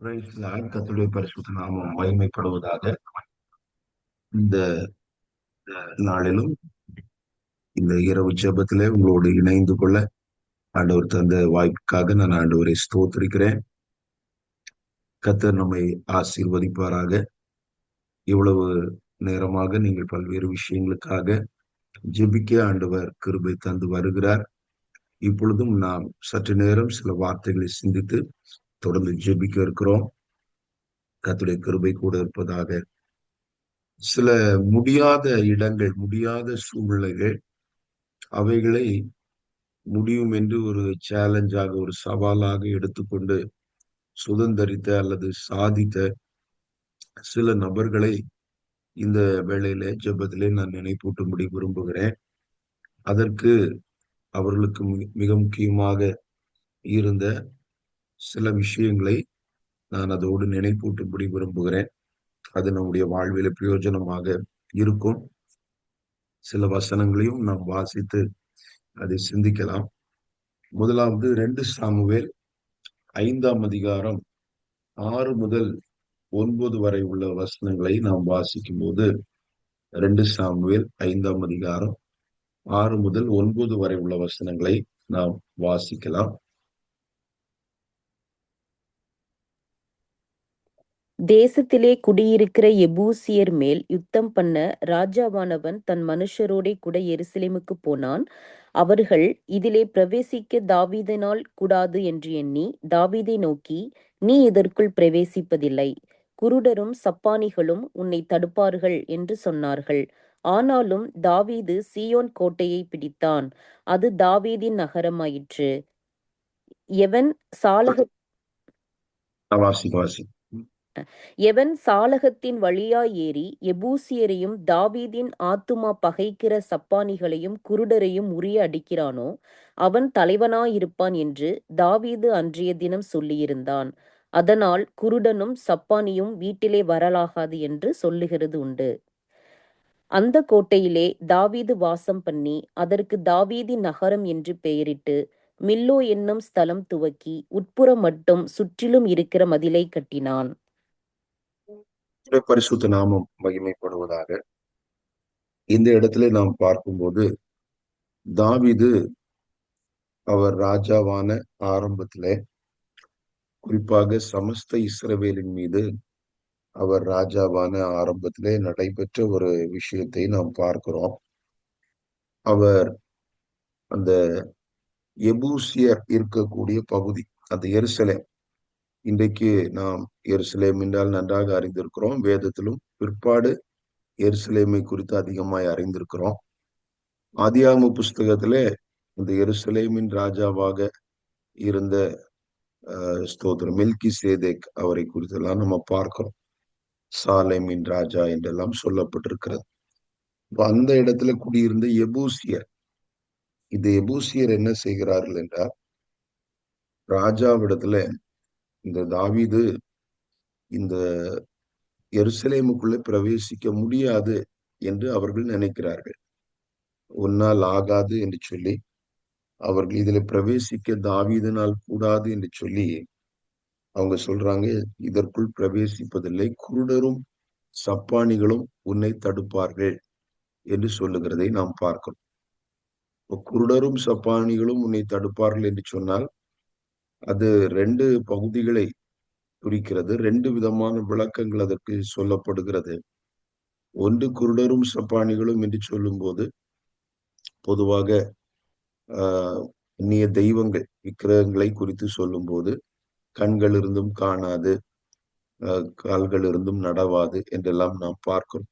Price Lord. கர்த்தருடைய பரிசுத்த நாமம் மகிமைப்படுவதாக. இந்த நாளிலும் இந்த இரவு ஜெபத்திலே உங்களோடு இணைந்து கொள்ள ஆண்டவர் தந்த வாய்ப்புக்காக நான் ஆண்டவரை ஸ்தோத்திரிக்கிறேன். கர்த்தர் நம்மை ஆசீர்வதிப்பாராக. இவ்வளவு நேரமாக நீங்கள் பல்வேறு விஷயங்களுக்காக ஜெபிக்க ஆண்டவர் கிருபை தந்து வருகிறார். இப்பொழுதும் நாம் சற்று நேரம் சில வார்த்தைகளை சிந்தித்து தொடர்ந்து ஜெபிக்க இருக்கிறோம். கர்த்தருடைய கிருபை கூட இருப்பதாக. சில முடியாத இடங்கள், முடியாத சூழ்நிலைகள், அவைகளை முடியும் என்று ஒரு சேலஞ்சாக, ஒரு சவாலாக எடுத்துக்கொண்டு சுதந்தரித்த அல்லது சாதித்த சில நபர்களை இந்த வேளையில ஜெபத்திலே நான் நினைப்பூட்டும்படி விரும்புகிறேன். அதற்கு அவர்களுக்கு மிக முக்கியமாக இருந்த சில விஷயங்களை நான் அதோடு நினைப்பூட்டும்படி விரும்புகிறேன். அது நம்முடைய வாழ்வில பிரயோஜனமாக இருக்கும். சில வசனங்களையும் நாம் வாசித்து அதை சிந்திக்கலாம். முதலாவது 2 சாமுவேல் 5ஆம் அதிகாரம் 6 முதல் 9 வரை உள்ள வசனங்களை நாம் வாசிக்கும் போது 2 சாமுவேல் 5ஆம் அதிகாரம் 6 முதல் 9 வரை உள்ள வசனங்களை நாம் வாசிக்கலாம். தேசத்திலே குடியிருக்கிற எபூசியர் மேல் யுத்தம் பண்ண ராஜாவானவன் தன் மனுஷரோடே கூட எருசலேமுக்கு போனான். அவர்கள் இதிலே பிரவேசிக்க தாவீதினால் கூடாது என்று எண்ணி தாவீதை நோக்கி, நீ இதற்குள் பிரவேசிப்பதில்லை, குருடரும் சப்பாணிகளும் உன்னை தடுப்பார்கள் என்று சொன்னார்கள். ஆனாலும் தாவீது சீயோன் கோட்டையை பிடித்தான். அது தாவீதின் நகரமாயிற்று. எவன் சாலக வாசி வாசி எவன் சாலகத்தின் வழியாய் ஏறி எபூசியரையும் தாவீதின் ஆத்துமா பகைக்கிற சப்பாணிகளையும் குருடரையும் உரிய அடிக்கிறானோ அவன் தலைவனாயிருப்பான் என்று தாவீது அன்றைய தினம் சொல்லியிருந்தான். அதனால் குருடனும் சப்பாணியும் வீட்டிலே வரலாகாது என்று சொல்லுகிறது உண்டு. அந்த கோட்டையிலே தாவீது வாசம் பண்ணி அதற்கு தாவீதின் நகரம் என்று பெயரிட்டு மில்லோ என்னும் ஸ்தலம் துவக்கி உட்புறம் மட்டும் சுற்றிலும் இருக்கிற மதிலை கட்டினான். பரிசுத்த நாமம் மகிமைப்படுவதாக. இந்த இடத்துல நாம் பார்க்கும்போது தாவீது அவர் ராஜாவான ஆரம்பத்திலே, குறிப்பாக சமஸ்த இஸ்ரவேலின் மீது அவர் ராஜாவான ஆரம்பத்திலே நடைபெற்ற ஒரு விஷயத்தை நாம் பார்க்கிறோம். அவர் அந்த எபூசியர் இருக்கக்கூடிய பகுதி, அந்த எருசலேம், இன்றைக்கு நாம் எருசலேம் என்றால் நன்றாக அறிந்திருக்கிறோம். வேதத்திலும் பிற்பாடு எருசலேமை குறித்து அதிகமாய் அறிந்திருக்கிறோம். ஆதியாகம புஸ்தகத்திலே இந்த எருசலேமின் ராஜாவாக இருந்த ஸ்தோத்திரம் மெல்கி சேதேக் அவரை குறித்தெல்லாம் நம்ம பார்க்கிறோம். சாலேமின் ராஜா என்றெல்லாம் சொல்லப்பட்டிருக்கிறது. அந்த இடத்துல குடியிருந்த எபூசியர், இந்த எபூசியர் என்ன செய்கிறார்கள் என்றால், ராஜாவிடத்துல இந்த தாவீது இந்த எருசலேமுக்குள்ளே பிரவேசிக்க முடியாது என்று அவர்கள் நினைக்கிறார்கள். உன்னால் ஆகாது என்று சொல்லி அவர்கள் இதுல பிரவேசிக்க தாவீதினால் கூடாது என்று சொல்லி அவங்க சொல்றாங்க, இதற்குள் பிரவேசிப்பதில்லை, குருடரும் சப்பாணிகளும் உன்னை தடுப்பார்கள் என்று சொல்லுகிறதை நாம் பார்க்கிறோம். குருடரும் சப்பாணிகளும் உன்னை தடுப்பார்கள் என்று சொன்னால் அது 2 பகுதிகளை குறிக்கிறது. 2 விதமான விளக்கங்கள் அதற்கு சொல்லப்படுகிறது. ஒன்று, குருடரும் சப்பாணிகளும் என்று சொல்லும் போது பொதுவாக அந்நிய தெய்வங்கள், விக்கிரகங்களை குறித்து சொல்லும் போது கண்கள் இருந்தும் காணாது, கால்கள் இருந்தும் நடவாது என்றெல்லாம் நாம் பார்க்கிறோம்.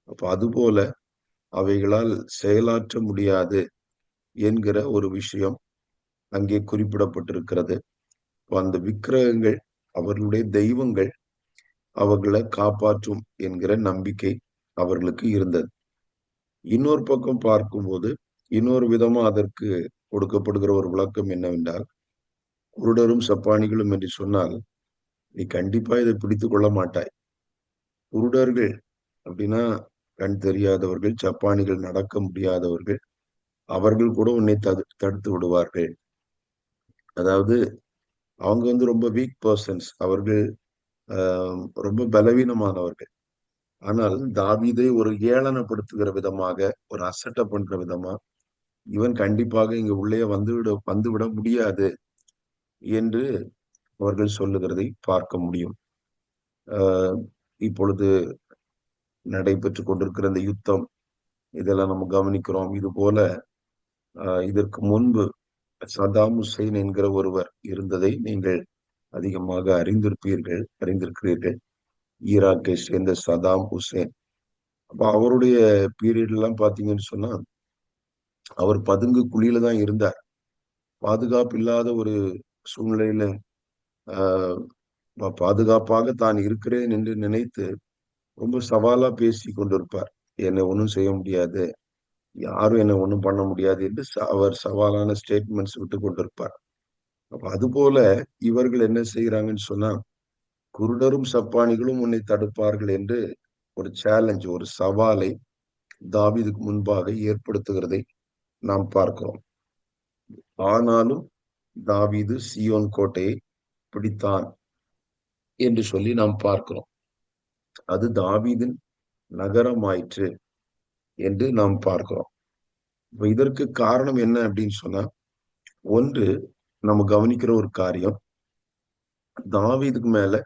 அப்ப அதுபோல அவைகளால் செயலாற்ற முடியாது என்கிற ஒரு விஷயம் அங்கே குறிப்பிடப்பட்டிருக்கிறது. அந்த விக்கிரகங்கள், அவர்களுடைய தெய்வங்கள் அவர்களை காப்பாற்றும் என்கிற நம்பிக்கை அவர்களுக்கு இருந்தது. இன்னொரு பக்கம் பார்க்கும்போது இன்னொரு விதமா அதற்கு கொடுக்கப்படுகிற ஒரு விளக்கம் என்னவென்றால், குருடரும் சப்பாணிகளும் என்று சொன்னால் நீ கண்டிப்பா இதை பிடித்து கொள்ள மாட்டாய். குருடர்கள் அப்படின்னா கண் தெரியாதவர்கள், சப்பாணிகள் நடக்க முடியாதவர்கள், அவர்கள் கூட உன்னை தடுத்து விடுவார்கள். அதாவது அவங்க ரொம்ப வீக் பர்சன்ஸ். அவர்கள் ரொம்ப பலவீனமானவர்கள். ஆனால் தாவீதை ஒரு ஏளனப்படுத்துகிற விதமாக, ஒரு அசட்டை பண்ற விதமா, இவன் கண்டிப்பாக இங்க உள்ளே வந்துவிட முடியாது என்று அவர்கள் சொல்லுகிறதை பார்க்க முடியும். ஆஹ் இப்பொழுது நடைபெற்றுக் கொண்டிருக்கிற இந்த யுத்தம், இதெல்லாம் நம்ம கவனிக்கிறோம். இது போல இதற்கு முன்பு சதாம் ஹுசைன் என்கிற ஒருவர் இருந்ததை நீங்கள் அதிகமாக அறிந்திருக்கிறீர்கள். ஈராக்கை சேர்ந்த சதாம் ஹுசேன். அப்ப அவருடைய பீரியட் எல்லாம் பாத்தீங்கன்னு சொன்னா, அவர் பதுங்கு குழியில தான் இருந்தார். பாதுகாப்பு இல்லாத ஒரு சூழ்நிலையில ஆஹ் பாதுகாப்பாக தான் இருக்கிறேன் என்று நினைத்து ரொம்ப சவாலா பேசி கொண்டிருப்பார். என்னை ஒண்ணும் செய்ய முடியாது, யாரும் என்னை ஒண்ணும் பண்ண முடியாது என்று அவர் சவாலான ஸ்டேட்மெண்ட்ஸ் விட்டு கொண்டிருப்பார். அப்ப அது போல இவர்கள் என்ன செய்யறாங்கன்னு சொன்னா, குருடரும் சப்பானிகளும் உன்னை தடுப்பார்கள் என்று ஒரு சேலஞ்ச், ஒரு சவாலை தாவீதுக்கு முன்பாக ஏற்படுத்துகிறதை நாம் பார்க்கிறோம். ஆனாலும் தாவீது சீயோன் கோட்டையை பிடித்தான் என்று சொல்லி நாம் பார்க்கிறோம். அது தாவீதின் நகரமாயிற்று என்று நாம் பார்க்கிறோம். இப்ப இதற்கு காரணம் என்ன அப்படின்னு சொன்னா, ஒன்று, நம்ம கவனிக்கிற ஒரு காரியம், தாவீதுக்கு மேல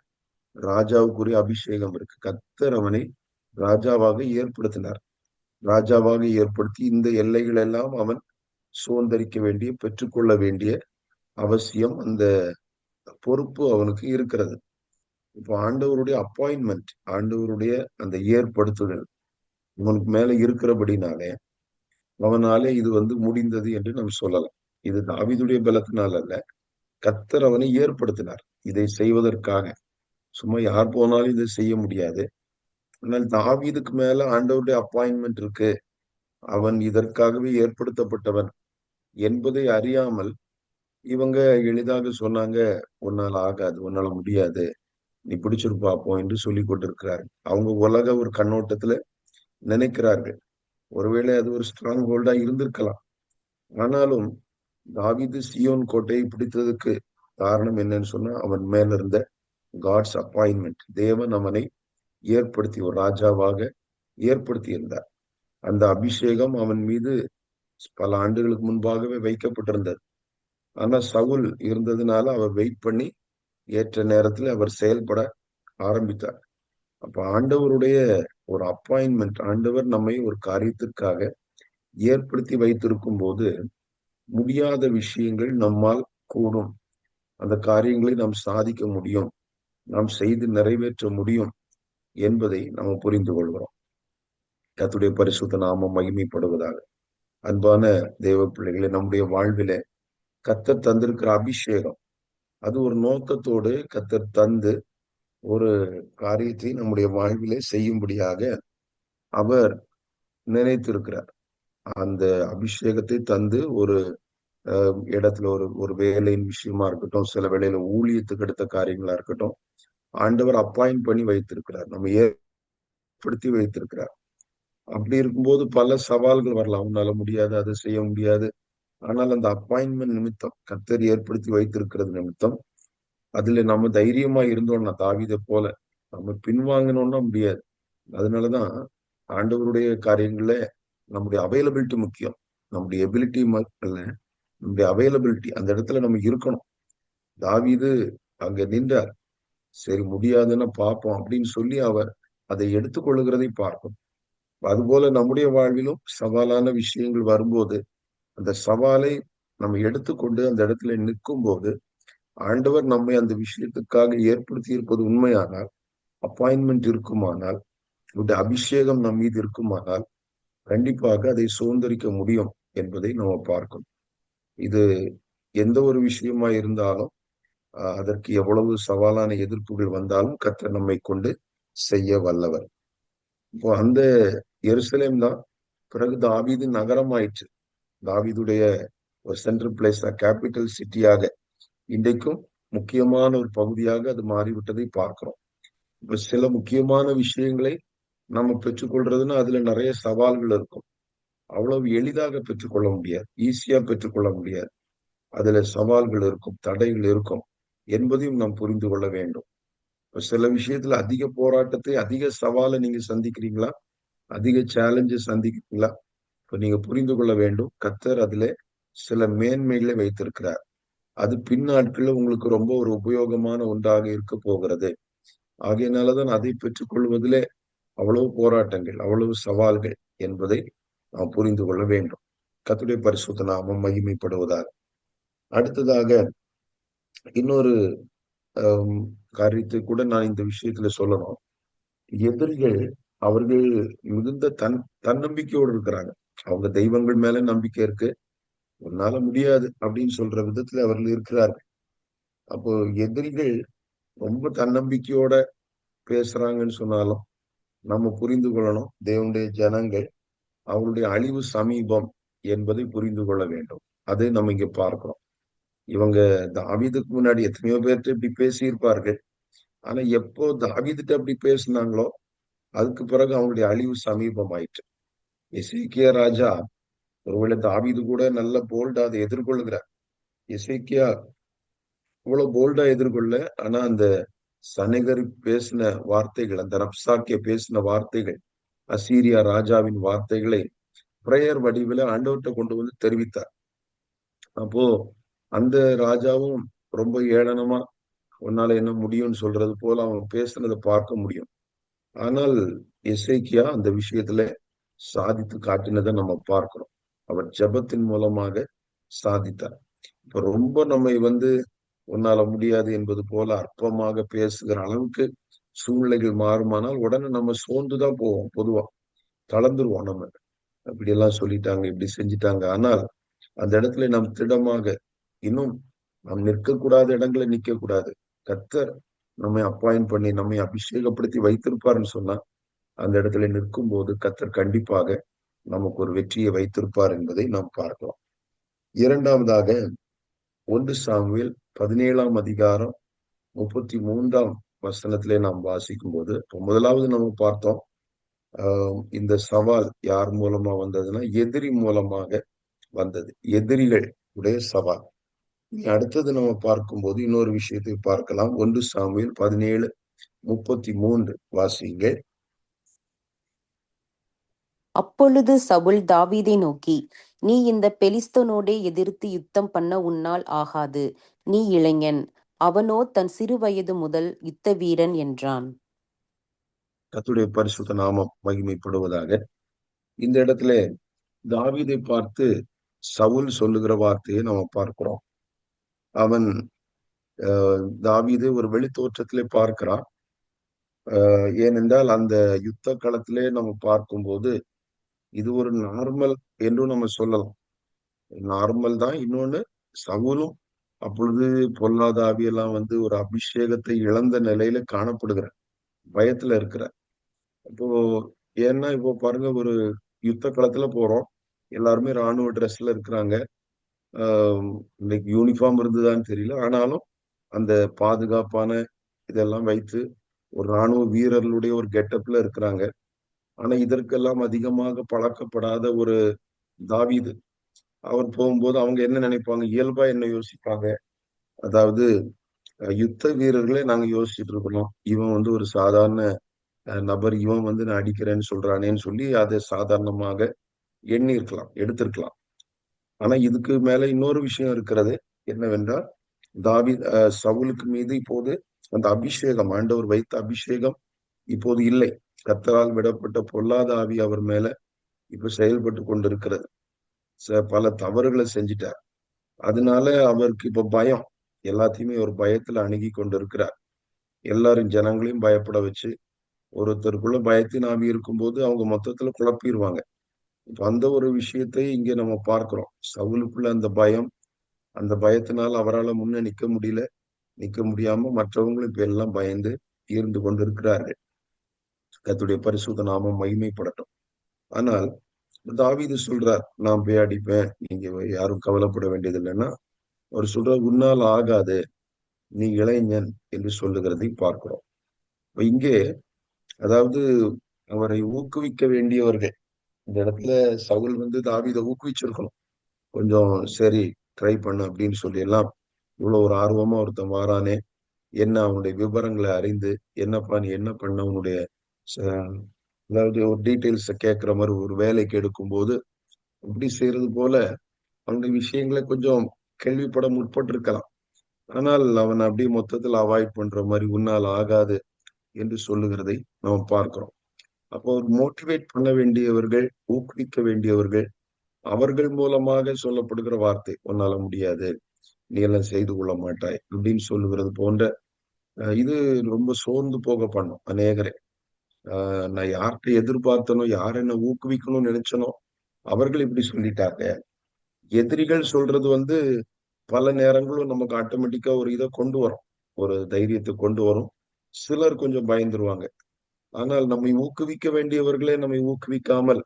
ராஜாவுக்குரிய அபிஷேகம் இருக்கு. கர்த்தர் அவனை ராஜாவாக ஏற்படுத்தினார். ராஜாவாக ஏற்படுத்தி இந்த எல்லைகள் எல்லாம் அவன் சுதந்திரிக்க வேண்டிய, பெற்றுக்கொள்ள வேண்டிய அவசியம், அந்த பொறுப்பு அவனுக்கு இருக்கிறது. இப்போ ஆண்டவருடைய அப்பாயின்மெண்ட், ஆண்டவருடைய அந்த ஏற்படுத்துதல் அவனுக்கு மேல இருக்கிறபடினாலே அவனாலே இது முடிந்தது என்று நாம் சொல்லலாம். இது தாவீதுடைய பலத்தினால் அல்ல, கர்த்தர் அவனை ஏற்படுத்தினார் இதை செய்வதற்காக. சும்மா யார் போனாலும் இதை செய்ய முடியாது. ஆனால் தாவீதுக்கு மேல ஆண்டவருடைய அப்பாயின்மெண்ட் இருக்கு, அவன் இதற்காகவே ஏற்படுத்தப்பட்டவன் என்பதை அறியாமல் இவங்க எளிதாக சொன்னாங்க, உன்னால ஆகாது, உன்னால முடியாது, நீ பிடிச்சிரு பார்ப்போம் என்று சொல்லிக் கொண்டிருக்கிறார்கள். அவங்க உலக ஒரு கண்ணோட்டத்துல நினைக்கிறார்கள். ஒருவேளை அது ஒரு ஸ்ட்ராங் ஹோல்டா இருந்திருக்கலாம். ஆனாலும் தாவீது சீயோன் கோட்டையை பிடித்ததுக்கு காரணம் என்னன்னு சொன்னா, அவன் மேல இருந்த காட்ஸ் அப்பாயின்மெண்ட், தேவன் அவனை ஏற்படுத்தி ஒரு ராஜாவாக ஏற்படுத்தி இருந்தார். அந்த அபிஷேகம் அவன் மீது பல ஆண்டுகளுக்கு முன்பாகவே வைக்கப்பட்டிருந்தது. ஆனா சவுல் இருந்ததுனால அவர் வெயிட் பண்ணி ஏற்ற நேரத்தில் அவர் செயல்பட ஆரம்பித்தார். அப்ப ஆண்டவருடைய ஒரு அப்பாயின்மெண்ட், ஆண்டவர் நம்மை ஒரு காரியத்திற்காக ஏற்படுத்தி வைத்திருக்கும் போது முடியாத விஷயங்கள் நம்மால் கூடும். அந்த காரியங்களை நாம் சாதிக்க முடியும், நாம் செய்து நிறைவேற்ற முடியும் என்பதை நாம் புரிந்து கொள்கிறோம். கர்த்தருடைய பரிசுத்த நாமம் மகிமைப்படுவதாக. அன்பான தேவ பிள்ளைகளை, நம்முடைய வாழ்வில கர்த்தர் தந்திருக்கிற அபிஷேகம், அது ஒரு நோக்கத்தோடு கர்த்தர் தந்து ஒரு காரியத்தை நம்முடைய வாழ்விலே செய்யும்படியாக அவர் நினைத்திருக்கிறார். அந்த அபிஷேகத்தை தந்து ஒரு இடத்துல ஒரு ஒரு வேலையின் விஷயமா இருக்கட்டும், சில வேளையில ஊழியத்துக்கு எடுத்த காரியங்களா இருக்கட்டும், ஆண்டவர் அப்பாயிண்ட் பண்ணி வைத்திருக்கிறார், நம்ம ஏற்படுத்தி வைத்திருக்கிறார். அப்படி இருக்கும்போது பல சவால்கள் வரலாம். உன்னால முடியாது, அதை செய்ய முடியாது. ஆனால் அந்த அப்பாயின்மெண்ட் நிமித்தம், கர்த்தர் ஏற்படுத்தி வைத்திருக்கிறது நிமித்தம், அதுல நம்ம தைரியமா இருந்தோம்னா, தாவீதை போல நம்ம பின்வாங்கணும்னா முடியாது. அதனாலதான் ஆண்டவருடைய காரியங்கள்ல நம்முடைய அவைலபிலிட்டி முக்கியம். நம்முடைய எபிலிட்டி அல்ல, நம்முடைய அவைலபிலிட்டி, அந்த இடத்துல நம்ம இருக்கணும். தாவீது அங்க நின்றார். சரி, முடியாதுன்னு பார்ப்போம் அப்படின்னு சொல்லி அவர் அதை எடுத்துக்கொள்ளுகிறதை பார்க்கும். அதுபோல நம்முடைய வாழ்விலும் சவாலான விஷயங்கள் வரும்போது அந்த சவாலை நம்ம எடுத்துக்கொண்டு அந்த இடத்துல நிற்கும் போது, ஆண்டவர் நம்மை அந்த விஷயத்துக்காக ஏற்படுத்தி இருப்பது உண்மையானால், அப்பாயின்மெண்ட் இருக்குமானால், இந்த அபிஷேகம் நம் மீது இருக்குமானால், கண்டிப்பாக அதை சுதந்திரிக்க முடியும் என்பதை நம்ம பார்க்கணும். இது எந்த ஒரு விஷயமா இருந்தாலும் அதற்கு எவ்வளவு சவாலான எதிர்ப்புகள் வந்தாலும் கர்த்தர் நம்மை கொண்டு செய்ய வல்லவர். இப்போ அந்த எருசலேம் தான் பிறகு தாவீதின் நகரமாயிற்று. தாவீதுடைய ஒரு சென்ட்ரல் பிளேஸ், கேபிட்டல் சிட்டியாக, இன்றைக்கும் முக்கியமான ஒரு பகுதியாக அது மாறிவிட்டதை பார்க்கிறோம். இப்ப சில முக்கியமான விஷயங்களை நம்ம பெற்றுக்கொள்றதுன்னா அதுல நிறைய சவால்கள் இருக்கும். அவ்வளவு எளிதாக பெற்றுக்கொள்ள முடியாது, ஈஸியா பெற்றுக்கொள்ள முடியாது. அதுல சவால்கள் இருக்கும், தடைகள் இருக்கும். என்பதையும் நாம் புரிந்து கொள்ள வேண்டும். இப்ப சில விஷயத்துல அதிக போராட்டத்தை, அதிக சவாலை நீங்க சந்திக்கிறீங்களா? அதிக சேலஞ்சை சந்திக்கிறீங்களா? இப்ப நீங்க புரிந்து கொள்ள வேண்டும், கர்த்தர் அதிலே சில மேன்மைகளை வைத்திருக்கிறார். அது பின்னாட்கள்ல உங்களுக்கு ரொம்ப ஒரு உபயோகமான ஒன்றாக இருக்க போகிறது. ஆகையினாலதான் அதை பெற்றுக் கொள்வதிலே அவ்வளவு போராட்டங்கள், அவ்வளவு சவால்கள் என்பதை நாம் புரிந்து கொள்ள வேண்டும். கர்த்தருடைய பரிசுத்த நாமம் மகிமைப்படுவதாக. அடுத்ததாக இன்னொரு ஆம், காரியத்தை கூட நான் இந்த விஷயத்துல சொல்லணும். எதிரிகள் அவர்கள் மிகுந்த தன்னம்பிக்கையோடு இருக்கிறாங்க. அவங்க தெய்வங்கள் மேல நம்பிக்கை இருக்கு. உன்னால முடியாது அப்படின்னு சொல்ற விதத்துல அவர்கள் இருக்கிறார்கள். அப்போ எதிரிகள் ரொம்ப தன்னம்பிக்கையோட பேசுறாங்கன்னு சொன்னாலும் நம்ம புரிந்து கொள்ளணும். தேவனுடைய ஜனங்கள் அவருடைய அழிவு சமீபம் என்பதை புரிந்து கொள்ள வேண்டும். அதை நம்ம இங்க பார்க்கிறோம். இவங்க தாவீதுக்கு முன்னாடி எத்தனையோ பேர்கிட்ட இப்படி பேசியிருப்பார்கள். ஆனா எப்போ தாவீதுட்ட அப்படி பேசினாங்களோ அதுக்கு பிறகு அவங்களுடைய அழிவு சமீபம் ஆயிற்று. எசேக்கியா ராஜா ஒருவேளை தாவீது கூட நல்ல போல்டா அதை எதிர்கொள்கிறார். எசேக்கியா இவ்வளவு போல்டா எதிர்கொள்ள, ஆனா அந்த சனகரி பேசின வார்த்தைகள், அந்த ரப்சாக்கே பேசின வார்த்தைகள், அசீரியா ராஜாவின் வார்த்தைகளை பிரேயர் வடிவில ஆண்டவர்கிட்ட கொண்டு வந்து தெரிவித்தார். அப்போ அந்த ராஜாவும் ரொம்ப ஏளனமா உன்னால என்ன முடியும்னு சொல்றது போல அவன் பேசுனதை பார்க்க முடியும். ஆனால் எசேக்கியா அந்த விஷயத்துல சாதித்து காட்டினதை நம்ம பார்க்கிறோம். அவர் ஜெபத்தின் மூலமாக சாதித்தார். இப்ப ரொம்ப நம்மை உன்னால முடியாது என்பது போல அற்பமாக பேசுகிற அளவுக்கு சூழ்நிலைகள் மாறுமானால் உடனே நம்ம சோர்ந்துதான் போவோம். பொதுவா தளர்ந்துருவோம் நம்ம. அப்படி எல்லாம் சொல்லிட்டாங்க, இப்படி செஞ்சுட்டாங்க. ஆனால் அந்த இடத்துல நாம் திடமாக இன்னும் நாம் நிற்கக்கூடாத இடங்களை நிற்க கூடாது. கர்த்தர் நம்மை அப்பாயிண்ட் பண்ணி நம்மை அபிஷேகப்படுத்தி வைத்திருப்பாருன்னு சொன்னா அந்த இடத்துல நிற்கும் போது கர்த்தர் கண்டிப்பாக நமக்கு ஒரு வெற்றியை வைத்திருப்பார் என்பதை நாம் பார்க்கலாம். இரண்டாவதாக 1 சாமுவேல் 17ஆம் அதிகாரம் 33ஆம் வசனத்திலே நாம் வாசிக்கும் போது முதலாவது நம்ம பார்த்தோம். இந்த சவால் யார் மூலமா வந்ததுன்னா எதிரி மூலமாக வந்தது. எதிரிகள் உடைய சவால். இனி அடுத்தது நம்ம பார்க்கும்போது இன்னொரு விஷயத்தை பார்க்கலாம். 1 சாமுவேல் 17:33 வாசிங்க. அப்பொழுது சவுல் தாவீதை நோக்கி, நீ இந்த பெலிஸ்தனோடே எதிர்த்து யுத்தம் பண்ண உன்னால் ஆகாது. நீ இளைஞன், அவனோ தன் சிறு வயது முதல் யுத்த வீரன் என்றான். கர்த்தருடைய பரிசுத்த நாமம் மகிமைப்படுவதாக. இந்த இடத்துல தாவீதை பார்த்து சவுல் சொல்லுகிற வார்த்தையை நம்ம பார்க்கிறோம். அவன் தாவீதை ஒரு வெளி தோற்றத்திலே பார்க்கிறான். ஏனென்றால் அந்த யுத்த களத்திலே நம்ம பார்க்கும்போது இது ஒரு நார்மல் என்றும் நம்ம சொல்லலாம். நார்மல் தான். இன்னொன்னு சவுலும் அப்பொழுது பொல்லாத ஆவியெல்லாம் ஒரு அபிஷேகத்தை இழந்த நிலையில காணப்படுகிறார். பயத்துல இருக்கிறார். இப்போ ஏன்னா இப்போ பாருங்க, ஒரு யுத்த களத்துல போறோம். எல்லாருமே ராணுவ ட்ரெஸ்ல இருக்கிறாங்க. ஆஹ் இன்னைக்கு யூனிஃபார்ம் இருந்ததான்னு தெரியல. ஆனாலும் அந்த பாதுகாப்பான இதெல்லாம் வைத்து ஒரு ராணுவ வீரர்களுடைய ஒரு கெட்டப்ல இருக்கிறாங்க. ஆனா இதற்கெல்லாம் அதிகமாக பழக்கப்படாத ஒரு தாவீது அவர் போகும்போது அவங்க என்ன நினைப்பாங்க? இயல்பா என்ன யோசிப்பாங்க? அதாவது யுத்த வீரர்களே நாங்க யோசிச்சுட்டு இருக்கணும். இவன் ஒரு சாதாரண நபர். இவன் நான் அடிக்கிறேன்னு சொல்றானேன்னு சொல்லி அதை சாதாரணமாக எண்ணி இருக்கலாம், எடுத்திருக்கலாம். ஆனா இதுக்கு மேல இன்னொரு விஷயம் இருக்கிறது. என்னவென்றால் தாவீது சவுலுக்கு மீது இப்போது அந்த அபிஷேகம், ஆண்டவர் வைத்த அபிஷேகம் இப்போது இல்லை. கர்த்தரால் விடப்பட்ட பொல்லாத ஆவி அவர் மேல இப்ப செயல்பட்டு கொண்டிருக்கிறது. பல தவறுகளை செஞ்சிட்டார். அதனால அவருக்கு இப்ப பயம். எல்லாத்தையுமே ஒரு பயத்துல அணுகி கொண்டிருக்கிறார். எல்லாரும் ஜனங்களையும் பயப்பட வச்சு ஒருத்தருக்குள்ள பயத்தின் ஆவி இருக்கும்போது அவங்க மொத்தத்துல குழப்பிடுவாங்க. இப்ப அந்த ஒரு விஷயத்தை இங்க நம்ம பார்க்கிறோம். சவுலுக்குள்ள அந்த பயம், அந்த பயத்தினால அவரால் முன்ன நிக்க முடியல. நிக்க முடியாம மற்றவங்களும் இப்ப எல்லாம் பயந்து இருந்து கொண்டிருக்கிறார்கள். கர்த்தருடைய பரிசுத்த நாமம் மகிமைப்படட்டும். ஆனால் தாவீது சொல்றார், நான் போய் அடிப்பேன், நீங்க யாரும் கவலைப்பட வேண்டியது இல்லைன்னா அவர் சொல்றார், உன்னால் ஆகாது, நீ இளைஞன் என்று சொல்லுகிறதை பார்க்கிறோம். இப்ப இங்கே அதாவது அவரை ஊக்குவிக்க வேண்டியவர்கள். இந்த இடத்துல சவுல் தாவீதை ஊக்குவிச்சிருக்கணும். கொஞ்சம் சரி, ட்ரை பண்ணு அப்படின்னு சொல்லி எல்லாம் இவ்வளவு ஒரு ஆர்வமா ஒருத்தன் வாரானே, என்ன அவனுடைய விவரங்களை அறிந்து, என்னப்பா நீ என்ன பண்ண உன்னுடைய ச- அதாவது ஒரு டீட்டெயில்ஸ கேட்கிற மாதிரி ஒரு வேலைக்கு எடுக்கும்போது அப்படி செய்யறது போல அவனுடைய விஷயங்களை கொஞ்சம் கேள்விப்பட முற்பட்டிருக்கலாம். ஆனால் அவன் அப்படியே மொத்தத்தில் அவாய்ட் பண்ற மாதிரி உன்னால் ஆகாது என்று சொல்லுகிறதை நாம் பார்க்கிறோம். அப்போ ஒரு மோட்டிவேட் பண்ண வேண்டியவர்கள், ஊக்குவிக்க வேண்டியவர்கள், அவர்கள் மூலமாக சொல்லப்படுகிற வார்த்தை உன்னால முடியாது, நீ எல்லாம் செய்து கொள்ள மாட்டாய் அப்படின்னு சொல்லுகிறது போன்ற இது ரொம்ப சோர்ந்து போக பண்ணும் அநேகரை. நான் யார்கிட்ட எதிர்பார்த்தனோ, யார் என்ன ஊக்குவிக்கணும்னு நினைச்சனோ அவர்கள் இப்படி சொல்லிட்டாங்க. எதிரிகள் சொல்றது பல நேரங்களும் நமக்கு ஆட்டோமேட்டிக்கா ஒரு இதை கொண்டு வரும், ஒரு தைரியத்தை கொண்டு வரும். சிலர் கொஞ்சம் பயந்துருவாங்க. ஆனால் நம்மை ஊக்குவிக்க வேண்டியவர்களே நம்மை ஊக்குவிக்காமல்,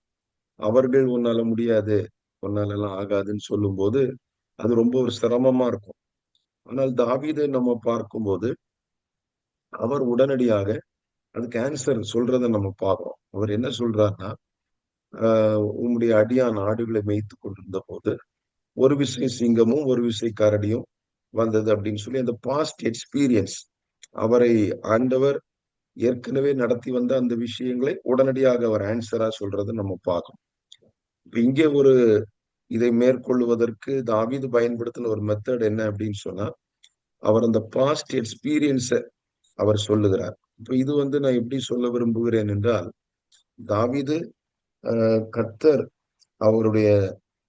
அவர்கள் உன்னால முடியாது, உன்னால எல்லாம் ஆகாதுன்னு சொல்லும்போது அது ரொம்ப ஒரு சிரமமா இருக்கும். ஆனால் தாவீதை நம்ம பார்க்கும்போது அவர் உடனடியாக அதுக்கு ஆன்சர் சொல்றதை நம்ம பார்க்கிறோம். அவர் என்ன சொல்றாருன்னா, உம்முடைய அடியான் ஆடுகளை மேய்த்து கொண்டிருந்த போது ஒரு விசை சிங்கமும் ஒரு விசை கரடியும் வந்தது அப்படின்னு சொல்லி அந்த பாஸ்ட் எக்ஸ்பீரியன்ஸ், அவரை ஆண்டவர் ஏற்கனவே நடத்தி வந்த அந்த விஷயங்களை உடனடியாக அவர் ஆன்சரா சொல்றதை நம்ம பார்க்கணும். இப்ப இங்கே ஒரு இதை மேற்கொள்வதற்கு தாவீது பயன்படுத்தின ஒரு மெத்தட் என்ன அப்படின்னு சொன்னா, அவர் அந்த பாஸ்ட் எக்ஸ்பீரியன்ஸ அவர் சொல்லுகிறார். இப்ப இது நான் எப்படி சொல்ல விரும்புகிறேன் என்றால், தாவீது கர்த்தர் அவருடைய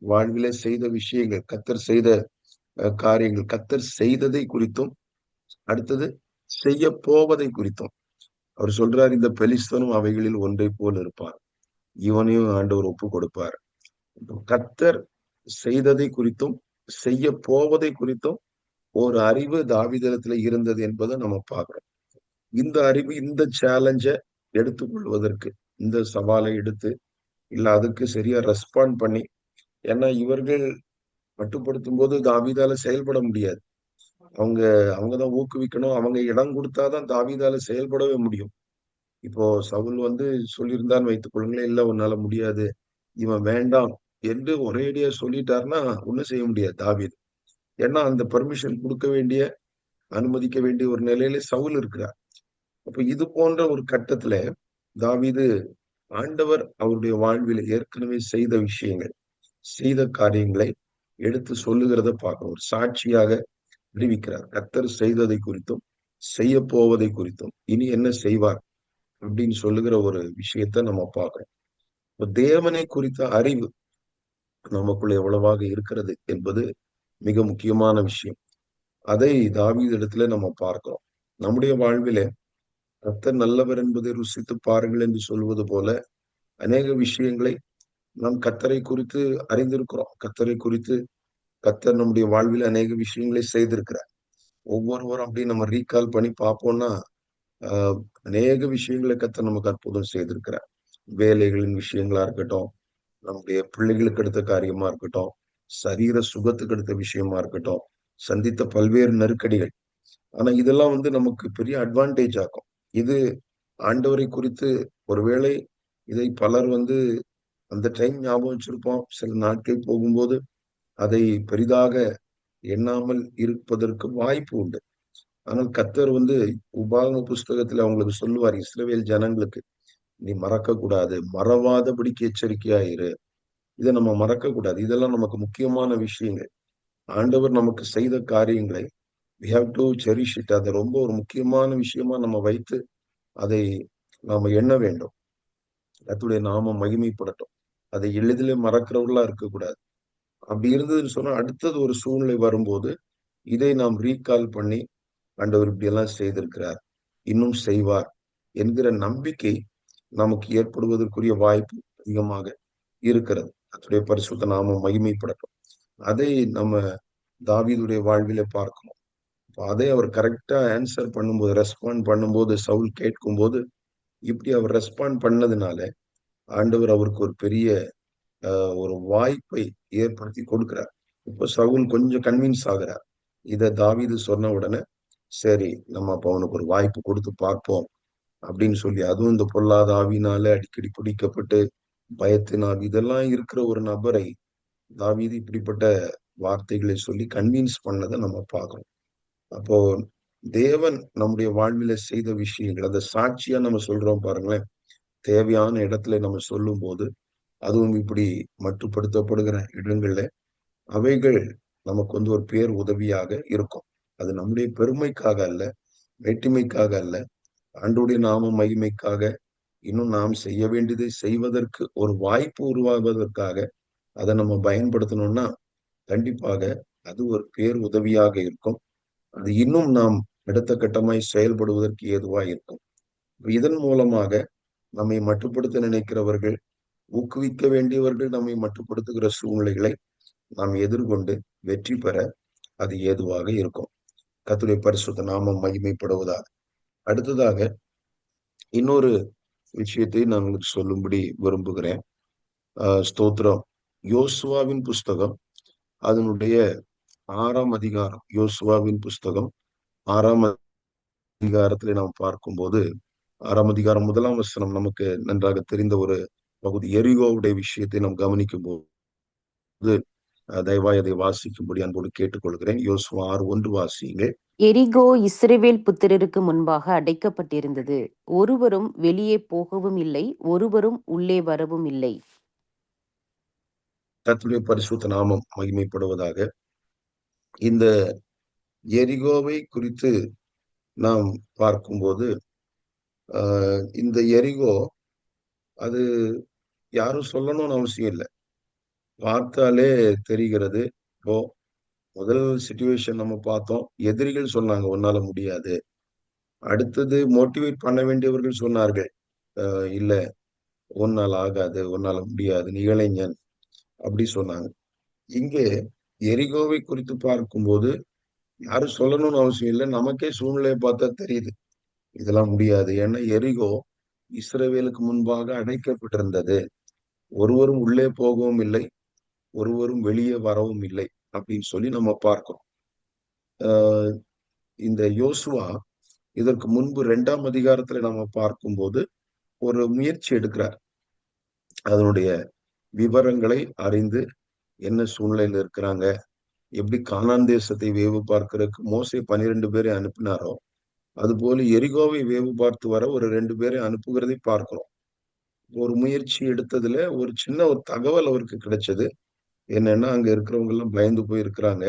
வாழ்விலே செய்த விஷயங்கள், கர்த்தர் செய்த காரியங்கள், கர்த்தர் செய்ததை குறித்தும், அடுத்தது செய்ய போவதை குறித்தும் அவர் சொல்றார். இந்த பெலிஸ்தனும் அவைகளில் ஒன்றை போல் இருப்பார், இவனையும் ஆண்டவர் ஒப்பு கொடுப்பார். கர்த்தர் செய்ததை குறித்தும் செய்ய போவதை குறித்தும் ஒரு அறிவு தாவீதிடத்துல இருந்தது என்பதை நம்ம பார்க்கிறோம். இந்த அறிவு இந்த சேலஞ்ச எடுத்துக்கொள்வதற்கு, இந்த சவாலை எடுத்து இல்ல அதுக்கு சரியா ரெஸ்பாண்ட் பண்ணி, ஏன்னா இவர்கள் கட்டுப்படுத்தும் போது தாவீதால செயல்பட முடியாது. அவங்க அவங்கதான் ஊக்குவிக்கணும், அவங்க இடம் கொடுத்தாதான் தாவீதால செயல்படவே முடியும். இப்போ சவுல் சொல்லியிருந்தான்னு வைத்துக் கொள்ளுங்களேன், இல்ல உன்னால முடியாது, இவன் வேண்டாம் என்று ஒரேடியா சொல்லிட்டாருன்னா ஒண்ணும் செய்ய முடியாது தாவீது. ஏன்னா அந்த பெர்மிஷன் கொடுக்க வேண்டிய, அனுமதிக்க வேண்டிய ஒரு நிலையில சவுல் இருக்கிறார். அப்ப இது போன்ற ஒரு கட்டத்துல தாவீது ஆண்டவர் அவருடைய வாழ்வில் ஏற்கனவே செய்த விஷயங்கள், செய்த காரியங்களை எடுத்து சொல்லுகிறத பார்க்க ஒரு சாட்சியாக அறிவிக்கிறார். கர்த்தர் செய்ததை குறித்தும் செய்ய போவதை குறித்தும் இனி என்ன செய்வார் அப்படின்னு சொல்லுகிற ஒரு விஷயத்த நம்ம பார்க்கிறோம். இப்ப தேவனை குறித்த அறிவு நமக்குள்ள எவ்வளவாக இருக்கிறது என்பது மிக முக்கியமான விஷயம். அதை தாவீது இடத்துல நம்ம பார்க்கிறோம். நம்முடைய வாழ்விலே கர்த்தர் நல்லவர் என்பதை ருசித்து பாருங்கள் என்று சொல்வது போல அநேக விஷயங்களை நாம் கர்த்தரை குறித்து அறிந்திருக்கிறோம். கர்த்தரை குறித்து கர்த்தர் நம்முடைய வாழ்வில் அநேக விஷயங்களை செய்திருக்கிறார். ஒவ்வொருவரும் அப்படி நம்ம ரீகால் பண்ணி பார்ப்போம்னா ஆஹ் அநேக விஷயங்களை கர்த்தர் நமக்கு அற்புதம் செய்திருக்கிறார். வேலைகளின் விஷயங்களா இருக்கட்டும், நம்முடைய பிள்ளைகளுக்கு எடுத்த காரியமா இருக்கட்டும், சரீர சுகத்துக்கு எடுத்த விஷயமா இருக்கட்டும், சந்தித்த பல்வேறு நெருக்கடிகள். ஆனா இதெல்லாம் நமக்கு பெரிய அட்வான்டேஜ் ஆகும். இது ஆண்டவரை குறித்து ஒருவேளை இதை பலர் அந்த டைம் ஞாபகம் வச்சிருப்போம். சில நாட்கள் போகும்போது அதை பெரிதாக எண்ணாமல் இருப்பதற்கு வாய்ப்பு உண்டு. ஆனால் கர்த்தர் உபாகம புஸ்தகத்துல அவங்களுக்கு சொல்லுவார், இஸ்ரவேல் ஜனங்களுக்கு நீ மறக்க கூடாது, மறவாதபடிக்கு எச்சரிக்கையாயிரு. இதை நம்ம மறக்க கூடாது. இதெல்லாம் நமக்கு முக்கியமான விஷயங்கள். ஆண்டவர் நமக்கு செய்த காரியங்களை we have to cherish it. அதை ரொம்ப ஒரு முக்கியமான விஷயமா நம்ம வைத்து அதை நாம எண்ண வேண்டும். கர்த்தருடைய நாமம் மகிமைப்படட்டும். அதை எளிதிலே மறக்கிறவர்களா இருக்கக்கூடாது. அப்படி இருந்ததுன்னு சொன்னா அடுத்தது ஒரு சூழ்நிலை வரும்போது இதை நாம் ரீகால் பண்ணி, ஆண்டவர் இப்படி எல்லாம் செய்திருக்கிறார், இன்னும் செய்வார் என்கிற நம்பிக்கை நமக்கு ஏற்படுவதற்குரிய வாய்ப்பு அதிகமாக இருக்கிறது. கர்த்தருடைய பரிசுத்த நாமம் மகிமைப்படட்டும். அதை நம்ம தாவீதுடைய வாழ்விலே பார்க்கணும். அதை அவர் கரெக்டா ஆன்சர் பண்ணும்போது, ரெஸ்பாண்ட் பண்ணும்போது, சவுல் கேட்கும்போது இப்படி அவர் ரெஸ்பாண்ட் பண்ணதுனால ஆண்டவர் அவருக்கு ஒரு பெரிய ஒரு வாய்ப்பை ஏற்படுத்தி கொடுக்கிறார். இப்ப சவுல் கொஞ்சம் கன்வின்ஸ் ஆகுறார். இத தாவீது சொன்ன உடனே சரி நம்ம அப்ப அவனுக்கு ஒரு வாய்ப்பு கொடுத்து பார்ப்போம் அப்படின்னு சொல்லி, அதுவும் இந்த பொல்லாத ஆவியினால அடிக்கடி பிடிக்கப்பட்டு பயத்தின் ஆவி இதெல்லாம் இருக்கிற ஒரு நபரை தாவீது இப்படிப்பட்ட வார்த்தைகளை சொல்லி கன்வின்ஸ் பண்ணதை நம்ம பார்க்கிறோம். அப்போ தேவன் நம்முடைய வாழ்வில செய்த விஷயங்கள் அந்த சாட்சியா நம்ம சொல்றோம் பாருங்களேன். தேவையான இடத்துல நம்ம சொல்லும் போது, அதுவும் இப்படி மட்டுப்படுத்தப்படுகிற இடங்கள்ல அவைகள் நமக்கு வந்து ஒரு பேர் உதவியாக இருக்கும். அது நம்முடைய பெருமைக்காக அல்ல, மேட்டிமைக்காக அல்ல, ஆண்டவருடைய நாம மகிமைக்காக, இன்னும் நாம் செய்ய வேண்டியதை செய்வதற்கு ஒரு வாய்ப்பு உருவாவதற்காக அதை நம்ம பயன்படுத்தணும்னா, கண்டிப்பாக அது ஒரு பேர் உதவியாக இருக்கும். அது இன்னும் நாம் அடுத்த கட்டமாய் செயல்படுவதற்கு ஏதுவாய் இருக்கும். இதன் மூலமாக நம்மை மட்டுப்படுத்த நினைக்கிறவர்கள், ஊக்குவிக்க வேண்டியவர்கள் நம்மை மட்டுப்படுத்துகிற சூழ்நிலைகளை நாம் எதிர்கொண்டு வெற்றி பெற அது ஏதுவாக இருக்கும். கர்த்தருடைய பரிசுத்த நாமம் மகிமைப்படுவதாக. அடுத்ததாக இன்னொரு விஷயத்தை நான் உங்களுக்கு சொல்லும்படி விரும்புகிறேன். ஸ்தோத்திரம். யோசுவாவின் புஸ்தகம் அதனுடைய 6ஆம் அதிகாரம். யோசுவாவின் புஸ்தகம் 6ஆம் அதிகாரத்திலே நாம் பார்க்கும்போது, 6ஆம் அதிகாரம் 1ஆம் வசனம் நமக்கு நன்றாக தெரிந்த ஒரு பகுதி. எரிகோவுடைய விஷயத்தை நாம் கவனிக்கும் போது தயவாய் அதை வாசிக்கும்படி அன்போடு கேட்டுக்கொள்கிறேன். யோசுவா 6:1 வாசியுங்கள். எரிகோ இஸ்ரவேல் புத்திரருக்கு முன்பாக அடைக்கப்பட்டிருந்தது. ஒருவரும் வெளியே போகவும் இல்லை, ஒருவரும் உள்ளே வரவும் இல்லை. கர்த்தருடைய பரிசுத்த நாமம் மகிமைப்படுவதாக. இந்த எரிகோவை குறித்து நாம் பார்க்கும்போது, இந்த எரிகோ அது யாரும் சொல்லணும்னு அவசியம் இல்ல. பார்த்தாலே தெரிகிறது. இப்போ முதல் சிச்சுவேஷன் நம்ம பார்த்தோம். எதிரிகள் சொன்னாங்க, "உன்னால முடியாது." அடுத்தது மோட்டிவேட் பண்ண வேண்டியவர்கள் சொன்னார்கள், "இல்ல, உன்னால ஆகாது, உன்னால முடியாது. நீ இளைஞன்." அப்படி சொன்னாங்க. இங்கே எரிகோவை குறித்து பார்க்கும்போது, யாரும் சொல்லணும்னு அவசியம் இல்ல. நமக்கே சூழ்நிலைய பார்த்தா தெரியுது. இதெல்லாம் முடியாது. ஏன்னா எரிகோ இஸ்ரவேலுக்கு முன்பாக அடைக்கப்பட்டிருந்தது. ஒருவரும் உள்ளே போகவும் இல்லை, ஒருவரும் வெளியே வரவும் இல்லை அப்படின்னு சொல்லி நம்ம பார்க்கிறோம். ஆஹ் இந்த யோசுவா இதற்கு முன்பு 2ஆம் அதிகாரத்துல நம்ம பார்க்கும்போது ஒரு முயற்சி எடுக்கிறார். அதனுடைய விவரங்களை அறிந்து என்ன சூழ்நிலையில இருக்கிறாங்க, எப்படி கானான் தேசத்தை வேவு பார்க்கிறதுக்கு மோசே 12 பேரை அனுப்பினாரோ, அதுபோல எரிகோவை வேவு பார்த்து வர ஒரு 2 பேரை அனுப்புகிறதை பார்க்கிறோம். ஒரு முயற்சி எடுத்ததுல ஒரு சின்ன ஒரு தகவல் அவருக்கு கிடைச்சது. என்னன்னா, அங்க இருக்கிறவங்க எல்லாம் பயந்து போயிருக்கிறாங்க.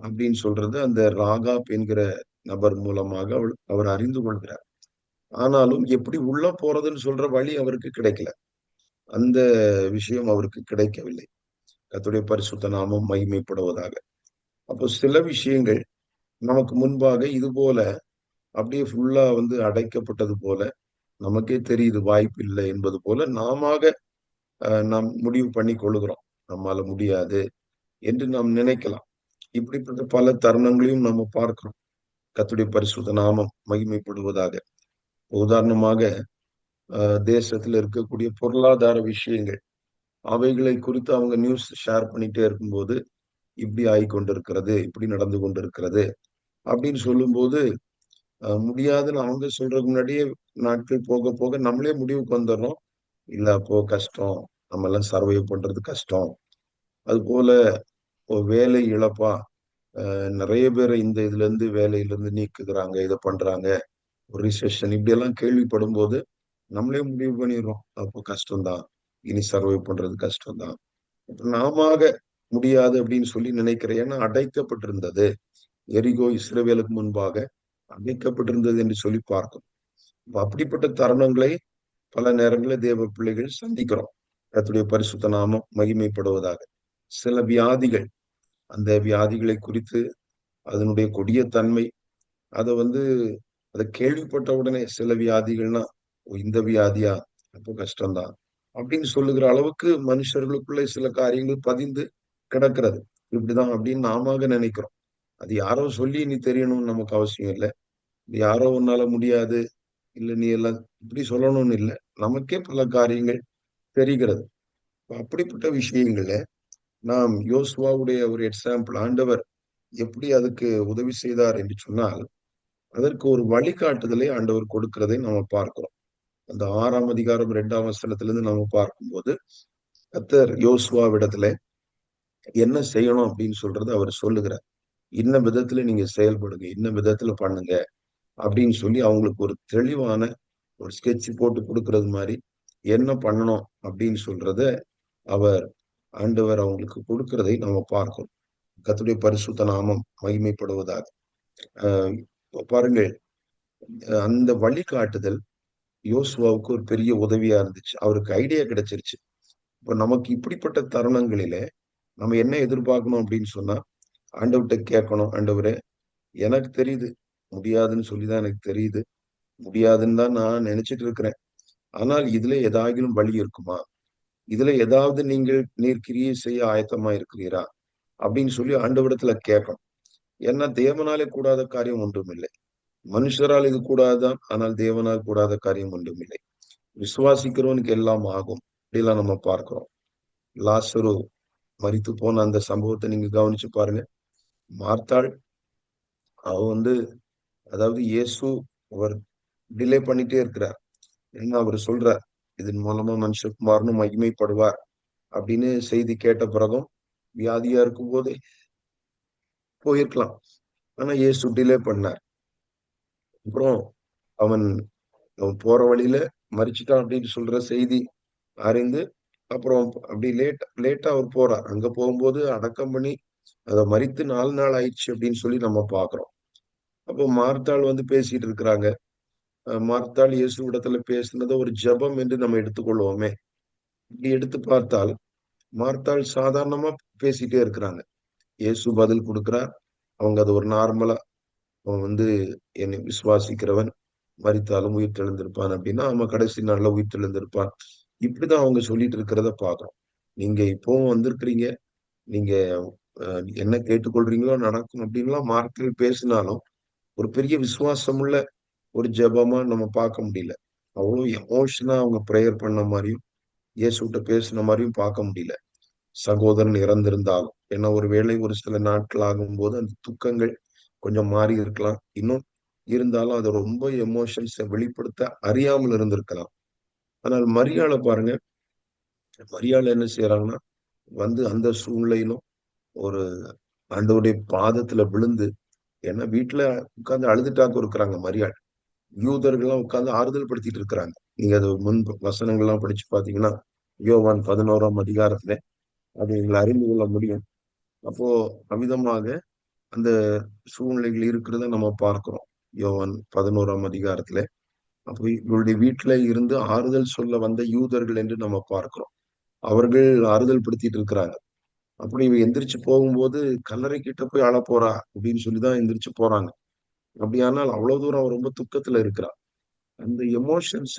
அப்படின்னு சொல்றது அந்த ராகாப் என்கிற நபர் மூலமாக அவர் அறிந்து கொள்கிறார். ஆனாலும் எப்படி உள்ள போறதுன்னு சொல்ற வழி அவருக்கு கிடைக்கல. அந்த விஷயம் அவருக்கு கிடைக்கவில்லை. கர்த்தருடைய பரிசுத்த நாமம் மகிமைப்படுவதாக. அப்போ சில விஷயங்கள் நமக்கு முன்பாக இது போல அப்படியே ஃபுல்லா வந்து அடைக்கப்பட்டது போல நமக்கே தெரியுது வாய்ப்பு இல்லை என்பது போல நாம் முடிவு பண்ணி கொள்ளுகிறோம். நம்மால முடியாது என்று நாம் நினைக்கலாம். இப்படிப்பட்ட பல தருணங்களையும் நம்ம பார்க்கிறோம். கர்த்தருடைய பரிசுத்த நாமம் மகிமைப்படுவதாக. உதாரணமாக தேசத்துல இருக்கக்கூடிய பொருளாதார விஷயங்கள், அவைகளை குறித்து அவங்க நியூஸ் ஷேர் பண்ணிட்டே இருக்கும்போது, இப்படி ஆயிக்கொண்டிருக்கிறது, இப்படி நடந்து கொண்டிருக்கிறது அப்படின்னு சொல்லும்போது, முடியாதுன்னு அவங்க சொல்றதுக்கு முன்னாடியே நாட்கள் போக போக நம்மளே முடிவுக்கு வந்துடுறோம். இல்ல அப்போ கஷ்டம். நம்ம எல்லாம் சர்வைவ் பண்றது கஷ்டம். அதுபோல வேலை இழப்பா நிறைய பேரை இந்த இதுல இருந்து வேலையிலிருந்து நீக்குகிறாங்க, இதை பண்றாங்க. ஒரு ரிசெஷன் இப்படி எல்லாம் கேள்விப்படும்போது நம்மளே முடிவு பண்ணிடுறோம். அப்போ கஷ்டம்தான். இனி சர்வை பண்றது கஷ்டம்தான். அப்ப நாமாக முடியாது அப்படின்னு சொல்லி நினைக்கிறேன். ஏன்னா அடைக்கப்பட்டிருந்தது. எரிகோ இஸ்ரவேலுக்கு முன்பாக அடைக்கப்பட்டிருந்தது என்று சொல்லி பார்க்கும். அப்ப அப்படிப்பட்ட தருணங்களை பல நேரங்களில் தேவ பிள்ளைகள் சந்திக்கிறோம். கர்த்தருடைய பரிசுத்த நாமம் மகிமைப்படுவதாக. சில வியாதிகள், அந்த வியாதிகளை குறித்து அதனுடைய கொடிய தன்மை, அதை வந்து அதை கேள்விப்பட்ட உடனே சில வியாதிகள்னா, "ஓ, இந்த வியாதியா? அப்போ கஷ்டம்தான்." அப்படின்னு சொல்லுகிற அளவுக்கு மனுஷர்களுக்குள்ளே சில காரியங்கள் பதிந்து கிடக்கிறது. இப்படிதான் அப்படின்னு நாம நினைக்கிறோம். அது யாரோ சொல்லி நீ தெரியணும்னு நமக்கு அவசியம் இல்லை. யாரோ உன்னால முடியாது, இல்ல நீ எல்லாம் இப்படி சொல்லணும்னு இல்லை. நமக்கே பல காரியங்கள் தெரிகிறது. அப்படிப்பட்ட விஷயங்கள நாம் யோசுவாவுடைய ஒரு எக்ஸாம்பிள் ஆண்டவர் எப்படி அதுக்கு உதவி செய்தார் என்று சொன்னால், அதற்கு ஒரு வழிகாட்டுதலை ஆண்டவர் கொடுக்கிறதை நாம பார்க்கிறோம். அந்த 6ஆம் அதிகாரம் 2ஆம் வசனத்திலிருந்து நாம பார்க்கும்போது, கர்த்தர் யோசுவாவிடத்துல என்ன செய்யணும் அப்படின்னு சொல்றது அவர் சொல்லுகிறார். இன்ன விதத்துல நீங்க செயல்படுங்க, இன்ன விதத்துல பண்ணுங்க அப்படின்னு சொல்லி அவங்களுக்கு ஒரு தெளிவான ஒரு ஸ்கெட்ச் போட்டு கொடுக்கறது மாதிரி என்ன பண்ணணும் அப்படின்னு சொல்றத அவர் ஆண்டவர் அவங்களுக்கு கொடுக்கிறதை நம்ம பார்க்கிறோம். கர்த்தருடைய பரிசுத்த நாமம் மகிமைப்படுவதாக. பாருங்கள், அந்த வழிகாட்டுதல் யோசுவாவுக்கு ஒரு பெரிய உதவியா இருந்துச்சு. அவருக்கு ஐடியா கிடைச்சிருச்சு. இப்ப நமக்கு இப்படிப்பட்ட தருணங்களிலே நம்ம என்ன எதிர்பார்க்கணும் அப்படின்னு சொன்னா, ஆண்டவர்ட்ட கேட்கணும். ஆண்டவரே, எனக்கு தெரியுது, முடியாதுன்னு சொல்லிதான் எனக்கு தெரியுது. முடியாதுன்னு தான் நான் நினைச்சிட்டு இருக்கிறேன். ஆனால் இதுல ஏதாகிலும் வழி இருக்குமா? இதுல ஏதாவது நீர் கிரியை செய்ய ஆயத்தமா இருக்கிறீரா? அப்படின்னு சொல்லி ஆண்டவரிடத்துல கேட்கணும். ஏன்னா தேவனாலே கூடாத காரியம் ஒன்றுமில்லை. மனுஷரால் இது கூடாதுதான், ஆனால் தேவனால் கூடாத காரியம் ஒன்றுமில்லை. விசுவாசிக்கிறவனுக்கு எல்லாம் ஆகும். இப்படிலாம் நம்ம பார்க்கிறோம். லாசரு மரித்து போன அந்த சம்பவத்தை நீங்க கவனிச்சு பாருங்க. மார்த்தாள், அவ வந்து, அதாவது இயேசு அவர் டிலே பண்ணிட்டே இருக்கிறார். ஏன்னா அவர் சொல்றார், இதன் மூலமா மனுஷகுமாரனும் மகிமைப்படுவார் அப்படின்னு செய்தி கேட்ட பிறகும் வியாதியா இருக்கும் போதே போயிருக்கலாம். ஆனா இயேசு டிலே பண்ணார். அப்புறம் அவன் அவன் போற வழியில மரிச்சிட்டான் அப்படின்னு சொல்ற செய்தி அறிந்து, அப்புறம் அப்படி லேட்டா அவர் போறார். அங்க போகும்போது அடக்கம் பண்ணி அத மரித்து 4 நாள் ஆயிடுச்சு அப்படின்னு சொல்லி நம்ம பார்க்கிறோம். அப்போ மார்த்தாள் வந்து பேசிட்டு இருக்கிறாங்க. மார்த்தாள் இயேசுவிடத்துல பேசினத ஒரு ஜெபம் என்று நம்ம எடுத்துக்கொள்வோமே. இப்படி எடுத்து பார்த்தால், மார்த்தாள் சாதாரணமா பேசிட்டே இருக்கிறாங்க. இயேசு பதில் குடுக்கிறார். அவங்க அது ஒரு நார்மலா, அவன் வந்து என்னை விசுவாசிக்கிறவன் மரித்தாலும் உயிர்த்தெழுந்திருப்பான் அப்படின்னா, ஆமா, கடைசி நாள்ல உயிர்த்தெழுந்திருப்பான். இப்படிதான் அவங்க சொல்லிட்டு இருக்கிறத பார்க்கிறோம். நீங்க இப்பவும் வந்திருக்கிறீங்க. நீங்க என்ன கேட்டுக்கொள்றீங்களோ நடக்கும் அப்படின்லாம் மார்க்கள் பேசினாலும், ஒரு பெரிய விசுவாசமுள்ள ஒரு ஜெபமா நம்ம பார்க்க முடியல. அவ்வளவு எமோஷனா அவங்க பிரேயர் பண்ண மாரியும், இயேசுட்ட பேசின மாரியும் பார்க்க முடியல. சகோதரன் இறந்திருந்தாலும். ஏன்னா ஒருவேளை ஒரு சில நாட்கள் ஆகும்போது அந்த துக்கங்கள் கொஞ்சம் மாறி இருக்கலாம். இன்னும் இருந்தாலும் அத ரொம்ப எமோஷன்ஸ வெளிப்படுத்த அறியாமல் இருந்திருக்கலாம். ஆனால் மரியாள பாருங்க. மரியாள் என்ன செய்றாங்கன்னா, வந்து அந்த சூழ்நிலையிலும் ஒரு ஆண்டவருடைய பாதத்துல விழுந்து, ஏன்னா வீட்ல உட்கார்ந்து அழுதுட்டாக்கும் இருக்கிறாங்க மரியாள். யூதர்கள்லாம் உட்கார்ந்து ஆறுதல் படுத்திட்டு இருக்கிறாங்க. நீங்க அது முன் வசனங்கள்லாம் படிச்சு பார்த்தீங்கன்னா, யோவான் 11ஆம் அதிகாரத்திலே அதை நீங்கள் அறிந்து கொள்ள முடியும். அப்போ அவ்விதமாக அந்த சூழ்நிலைகள் இருக்கிறத நம்ம பார்க்கிறோம். யோவான் 11ஆம் அதிகாரத்திலே. அப்போ இவருடைய வீட்டில இருந்து ஆறுதல் சொல்ல வந்த யூதர்கள் என்று நம்ம பார்க்கிறோம். அவர்கள் ஆறுதல் படுத்திட்டு இருக்கிறாங்க. அப்படி இவ எந்திரிச்சு போகும்போது, "கல்லறை கிட்ட போய் அழப் போறா" அப்படின்னு சொல்லி தான் எந்திரிச்சு போறாங்க. அப்படியானால் அவ்வளவு தூரம் அவ ரொம்ப துக்கத்துல இருக்கிறா. அந்த எமோஷன்ஸ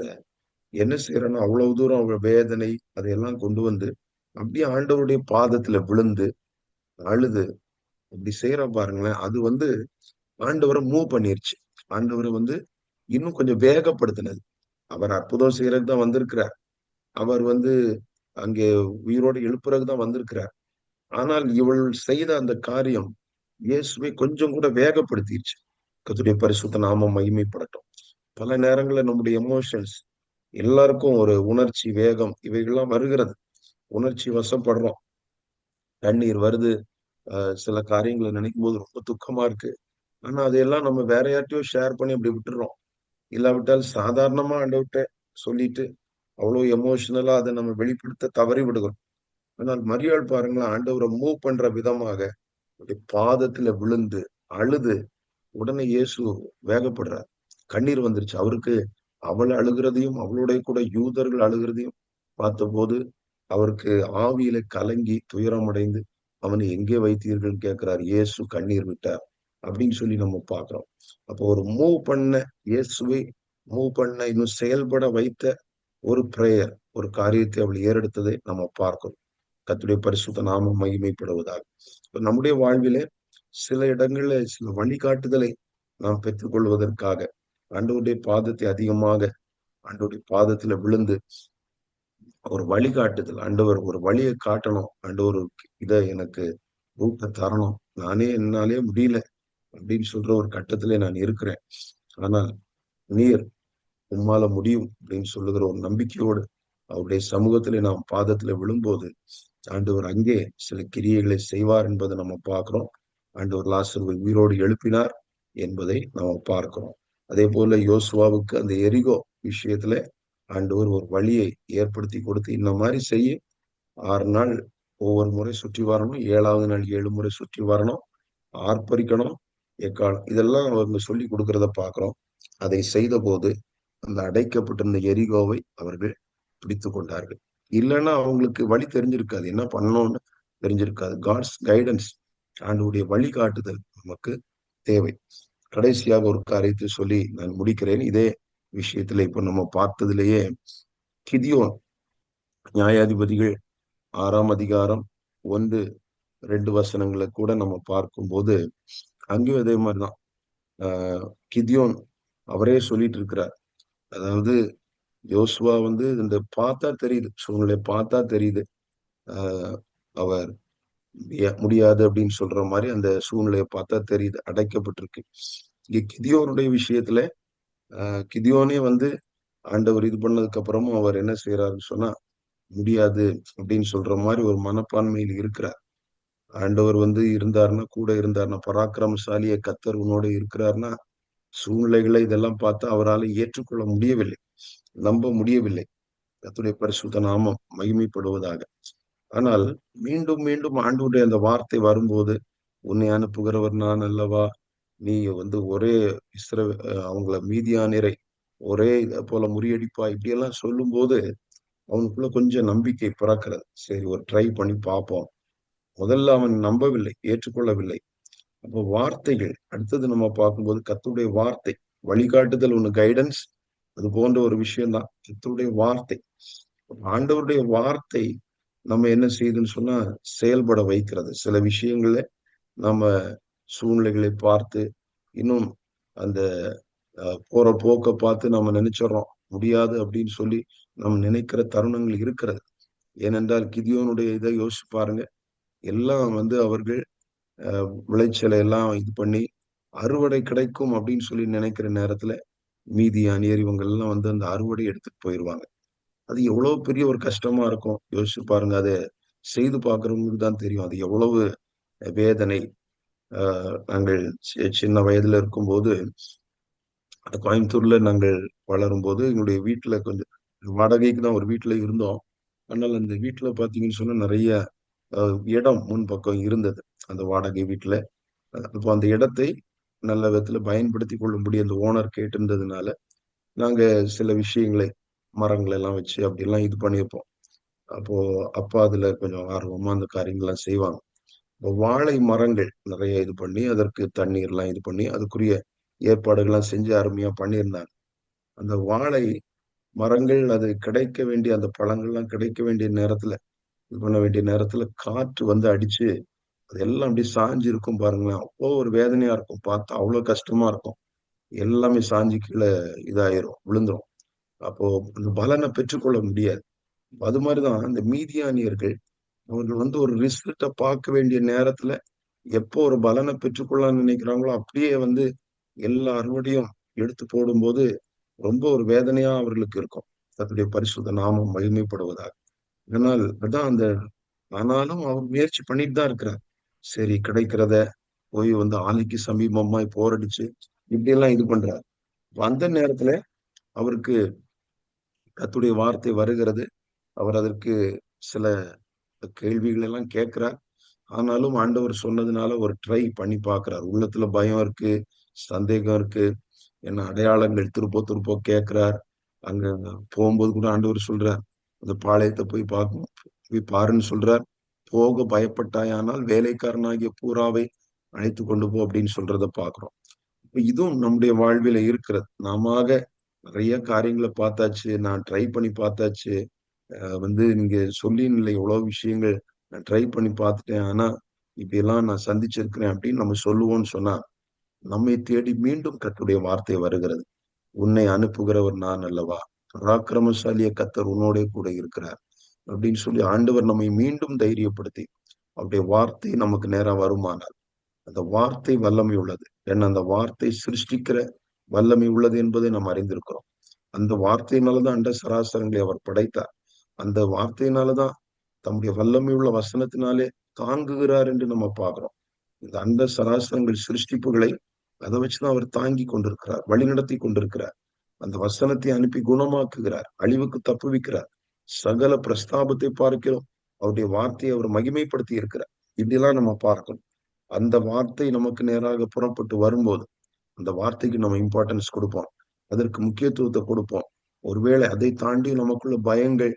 என்ன செய்றேன்னா, அவ்வளவு தூரம் அவ வேதனை அதையெல்லாம் கொண்டு வந்து, அப்படியே ஆண்டவருடைய பாதத்துல விழுந்து, அழுது, அப்படி செய்றா பாருங்களேன். அது வந்து ஆண்டவர மூவ் பண்ணிருச்சு. ஆண்டவர வந்து இன்னும் கொஞ்சம் வேகப்படுத்தினது. அவர் அற்புதம் செய்யறதுக்கு தான் வந்திருக்கிறார். அவர் வந்து அங்கே உயிரோடு எழுப்புறதுக்கு தான் வந்திருக்கிறார். ஆனால் இவள் செய்த அந்த காரியம் இயேசுவை கொஞ்சம் கூட வேகப்படுத்திருச்சு. கர்த்தருடைய பரிசுத்த நாமம் மகிமைப்படட்டும். பல நேரங்கள்ல நம்முடைய எமோஷன்ஸ், எல்லாருக்கும் ஒரு உணர்ச்சி, வேகம் இவைகள்லாம் வருகிறது. உணர்ச்சி வசப்படுறோம். கண்ணீர் வருது. சில காரியங்கள நினைக்கும்போது ரொம்ப துக்கமா இருக்கு. ஆனா அதையெல்லாம் நம்ம வேற யார்ட்டயோ ஷேர் பண்ணி அப்படி விட்டுர்றோம். இல்லாவிட்டால் சாதாரணமா ஆண்டவர்ட்ட சொல்லிட்டு, அவ்வளோ எமோஷனலா அத நம்ம வெளிப்படுத்த தவறி விடுகிறோம். ஆனால் மரியாள் பாருங்களேன், ஆண்டவர மூவ் பண்ற விதமாக அப்படி பாதத்துல விழுந்து, அழுது, உடனே இயேசு வேகப்படுறார். கண்ணீர் வந்துருச்சு. அவருக்கு அவள் அழுகிறதையும், அவளோட கூட யூதர்கள் அழுகிறதையும் பார்த்தபோது, அவருக்கு ஆவியில கலங்கி துயரமடைந்து, "அவனை எங்கே வைத்தீர்கள்ன்னு?" கேட்கிறார். இயேசு கண்ணீர் விட்டார். அப்படின்னு சொல்லி நம்ம பார்க்கிறோம். அப்போ ஒரு மூவ் பண்ண இயேசுவை மூவ் பண்ண, இன்னும் செயல்பட வைத்த ஒரு பிரேயர், ஒரு காரியத்தை அவள் ஏறெடுத்ததை நம்ம பார்க்கிறோம். கர்த்தருடைய பரிசுத்த நாமம் மகிமைப்படுவதாக. இப்ப நம்முடைய வாழ்விலே சில இடங்கள்ல சில வழிகாட்டுதலை நாம் பெற்றுக்கொள்வதற்காக ஆண்டவருடைய பாதத்தை அதிகமாக ஆண்டவருடைய பாதத்துல விழுந்து ஒரு வழிகாட்டுதல், ஆண்டவர் ஒரு வழியை காட்டணும், ஆண்டவர் இத எனக்கு ரூட்ட தரணும், நானே என்னாலே முடியல அப்படின்னு சொல்ற ஒரு கட்டத்திலே நான் இருக்கிறேன். ஆனால் நீர் உம்மால முடியும் அப்படின்னு சொல்லுகிற ஒரு நம்பிக்கையோடு அவருடைய சமூகத்திலே நாம் பாதத்துல விழும்போது ஆண்டவர் அங்கே சில கிரியைகளை செய்வார் என்பதை நம்ம பார்க்கிறோம். ஆண்டவர் லாசருவை உயிரோடு எழுப்பினார் என்பதை நம்ம பார்க்கிறோம். அதே போல யோசுவாவுக்கு அந்த எரிகோ விஷயத்துல ஆண்டவர் ஒரு வழியை ஏற்படுத்தி கொடுத்து, இந்த மாதிரி செய்ய 6 நாள் ஒவ்வொரு முறை சுற்றி வரணும், 7வது நாள் 7 முறை சுற்றி வரணும், ஆர்ப்பரிக்கணும், எக்காலம், இதெல்லாம் அவங்க சொல்லி கொடுக்கிறத பார்க்கிறோம். அதை செய்த போது அந்த அடைக்கப்பட்டிருந்த எரிகோவை அவர்கள் பிடித்து கொண்டார்கள். இல்லைன்னா அவங்களுக்கு வழி தெரிஞ்சிருக்காது, என்ன பண்ணணும்னு தெரிஞ்சிருக்காது. காட்ஸ் கைடன்ஸ், ஆண்டவருடைய வழிகாட்டுதல் நமக்கு தேவை. கடைசியாக ஒரு காரியத்தை சொல்லி நான் முடிக்கிறேன். இதே விஷயத்துல இப்ப நம்ம பார்த்ததிலேயே கிதியோன், நியாயாதிபதிகள் 6ஆம் அதிகாரம் 1-2 வசனங்களை கூட நம்ம பார்க்கும்போது அங்கேயும் அதே மாதிரிதான். கிதியோன் அவரே சொல்லிட்டு இருக்கிறார். அதாவது யோசுவா இந்த பார்த்தா தெரியுது, சூழ்நிலை பார்த்தா தெரியுது, அவர் முடியாது அப்படின்னு சொல்ற மாதிரி அந்த சூழ்நிலையை பார்த்தா தெரியுது, அடைக்கப்பட்டிருக்கு. இங்க கிதியோனுடைய விஷயத்துல கிதியோனே ஆண்டவர் இது பண்ணதுக்கு அப்புறமும் அவர் என்ன செய்யறாருன்னு சொன்னா, முடியாது அப்படின்னு சொல்ற மாதிரி ஒரு மனப்பான்மையில் இருக்கிறார். ஆண்டவர் இருந்தாருன்னா, கூட இருந்தாருன்னா, பராக்கிரமசாலிய கர்த்தர் உன்னோட இருக்கிறாருன்னா, சூழ்நிலைகளை இதெல்லாம் பார்த்தா அவரால் ஏற்றுக்கொள்ள முடியவில்லை, நம்ப முடியவில்லை. கர்த்தருடைய பரிசுத்த நாமம் மகிமைப்படுவதாக. ஆனால் மீண்டும் மீண்டும் ஆண்டவருடைய அந்த வார்த்தை வரும்போது, உன்னை அனுப்புகிறவர் நான் அல்லவா, நீ ஒரே அவங்கள மீதியானியரை ஒரே இதை போல முறியடிப்பா, இப்படியெல்லாம் சொல்லும்போது அவனுக்குள்ள கொஞ்சம் நம்பிக்கை பிறக்கிறது. சரி, ஒரு ட்ரை பண்ணி பார்ப்போம். முதல்ல அவன் நம்பவில்லை, ஏற்றுக்கொள்ளவில்லை. அப்போ வார்த்தைகள் அடுத்தது நம்ம பார்க்கும்போது கர்த்தருடைய வார்த்தை வழிகாட்டுதல், ஒண்ணு கைடன்ஸ், அது போன்ற ஒரு விஷயம்தான் கர்த்தருடைய வார்த்தை. ஆண்டவருடைய வார்த்தை நம்ம என்ன செய்யுதுன்னு சொன்னா செயல்பட வைக்கிறது. சில விஷயங்கள்ல நம்ம சூழ்நிலைகளை பார்த்து இன்னும் அந்த போற போக்க பார்த்து நம்ம நினைச்சிடறோம், முடியாது அப்படின்னு சொல்லி நம்ம நினைக்கிற தருணங்கள் இருக்கிறது. ஏனென்றால் கிதியோனுடைய இதை யோசிச்சு பாருங்க. எல்லாம் அவர்கள் விளைச்சலை எல்லாம் இது பண்ணி அறுவடை கிடைக்கும் அப்படின்னு சொல்லி நினைக்கிற நேரத்துல மீதியானியர் இவங்க எல்லாம் அந்த அறுவடை எடுத்துட்டு போயிருவாங்க. அது எவ்வளவு பெரிய ஒரு கஷ்டமா இருக்கும் யோசிச்சு பாருங்க. அதை செய்து பார்க்கிறவங்களுக்கு தான் தெரியும் அது எவ்வளவு வேதனை. நாங்கள் சின்ன வயதுல இருக்கும்போது, கோயம்புத்தூர்ல நாங்கள் வளரும்போது எங்களுடைய வீட்டுல கொஞ்சம் வாடகைக்கு தான் ஒரு வீட்டுல இருந்தோம். ஆனால் அந்த வீட்டுல பாத்தீங்கன்னு சொன்னா நிறைய இடம் முன்பக்கம் இருந்தது அந்த வாடகை வீட்டுல. அப்போ அந்த இடத்தை நல்ல விதத்துல பயன்படுத்தி கொள்ளும்படி அந்த ஓனர் கேட்டிருந்ததுனால நாங்க சில விஷயங்களை, மரங்களை எல்லாம் வச்சு அப்படியெல்லாம் இது பண்ணியிருப்போம். அப்போ அப்பா அதுல கொஞ்சம் ஆர்வமா அந்த காரியங்கள்லாம் செய்வாங்க. வாழை மரங்கள் நிறைய இது பண்ணி அதற்கு தண்ணீர் எல்லாம் இது பண்ணி அதுக்குரிய ஏற்பாடுகள்லாம் செஞ்சு அருமையா பண்ணியிருந்தாங்க. அந்த வாழை மரங்கள் அது கிடைக்க வேண்டிய அந்த பழங்கள்லாம் கிடைக்க வேண்டிய நேரத்துல, இது பண்ண வேண்டிய நேரத்துல காற்று அடிச்சு அது எல்லாம் அப்படியே சாஞ்சு இருக்கும் பாருங்களேன். அவ்வளோ ஒரு வேதனையா இருக்கும், பார்த்தா அவ்வளவு கஷ்டமா இருக்கும். எல்லாமே சாஞ்சு கீழே இதாயிரும், விழுந்துரும். அப்போ அந்த பலனை பெற்றுக்கொள்ள முடியாது. அது மாதிரிதான் இந்த மீதியானியர்கள், அவர்கள் ஒரு ரிசல்ட்டை பார்க்க வேண்டிய நேரத்துல எப்போ ஒரு பலனை பெற்றுக்கொள்ளலாம்னு நினைக்கிறாங்களோ அப்படியே எல்லா அறுவடையும் எடுத்து போடும்போது ரொம்ப ஒரு வேதனையா அவர்களுக்கு இருக்கும். கர்த்தருடைய பரிசுத்த நாமம் மகிமைப்படுவதாக. இதனால் அதான் ஆனாலும் அவர் முயற்சி பண்ணிட்டு தான் இருக்கிறார். சரி, கிடைக்கிறத போய் ஆலைக்கு சமீபமாய் போரடிச்சு இப்படி எல்லாம் இது பண்றார். அந்த நேரத்துல அவருக்கு கர்த்தருடைய வார்த்தை வருகிறது. அவர் அதற்கு சில கேள்விகள் எல்லாம் கேட்கிறார். ஆனாலும் ஆண்டவர் சொன்னதுனால ஒரு ட்ரை பண்ணி பார்க்கிறார். உள்ளத்துல பயம் இருக்கு, சந்தேகம் இருக்கு, என்ன அடையாளங்கள் திருப்ப திருப்ப கேட்கிறார். அங்க போகும்போது கூட ஆண்டவர் சொல்றார், அந்த பாளையத்தை போய் பார்க்கணும், போய் பாருன்னு சொல்றார். போக பயப்பட்டாயானால் வேலைக்காரனாகிய பூராவை அழைத்து கொண்டு போ அப்படின்னு சொல்றத பாக்குறோம். இப்ப இதுவும் நம்முடைய வாழ்வில இருக்கிறது. நாம நிறைய காரியங்களை பார்த்தாச்சு, நான் ட்ரை பண்ணி பார்த்தாச்சு. நீங்க சொல்லின்ல எவ்வளவு விஷயங்கள் நான் ட்ரை பண்ணி பார்த்துட்டேன், ஆனா இப்படி எல்லாம் நான் சந்திச்சிருக்கிறேன் அப்படின்னு நம்ம சொல்லுவோம்னு சொன்னா, நம்மை தேடி மீண்டும் கர்த்தருடைய வார்த்தை வருகிறது. உன்னை அனுப்புகிறவர் நான் அல்லவா, பராக்கிரமசாலிய கர்த்தர் உன்னோடே கூட இருக்கிறார் அப்படின்னு சொல்லி ஆண்டவர் நம்மை மீண்டும் தைரியப்படுத்தி அவருடைய வார்த்தை நமக்கு நேரா வருமானால், அந்த வார்த்தை வல்லமை உள்ளது. ஏன்னா அந்த வார்த்தை சிருஷ்டிக்கிற வல்லமை உள்ளது என்பதை நாம் அறிந்திருக்கிறோம். அந்த வார்த்தையினாலதான் அண்ட சராசரங்களை அவர் படைத்தார். அந்த வார்த்தையினாலதான் தம்முடைய வல்லமை உள்ள வசனத்தினாலே தாங்குகிறார் என்று நம்ம பார்க்கிறோம். இந்த அண்ட சராசரங்கள் சிருஷ்டிப்புகளை அதை வச்சுதான் அவர் தாங்கி கொண்டிருக்கிறார், வழிநடத்தி கொண்டிருக்கிறார். அந்த வசனத்தை அனுப்பி குணமாக்குகிறார், அழிவுக்கு தப்புவிக்கிறார். சகல பிரஸ்தாபத்தை பார்க்கிறோம், அவருடைய வார்த்தையை அவர் மகிமைப்படுத்தி இருக்கிறார். இப்படிலாம் நம்ம பார்க்கணும். அந்த வார்த்தை நமக்கு நேராக புறப்பட்டு வரும்போது அந்த வார்த்தைக்கு நம்ம இம்பார்ட்டன்ஸ் கொடுப்போம், அதற்கு முக்கியத்துவத்தை கொடுப்போம். ஒருவேளை அதை தாண்டி நமக்குள்ள பயங்கள்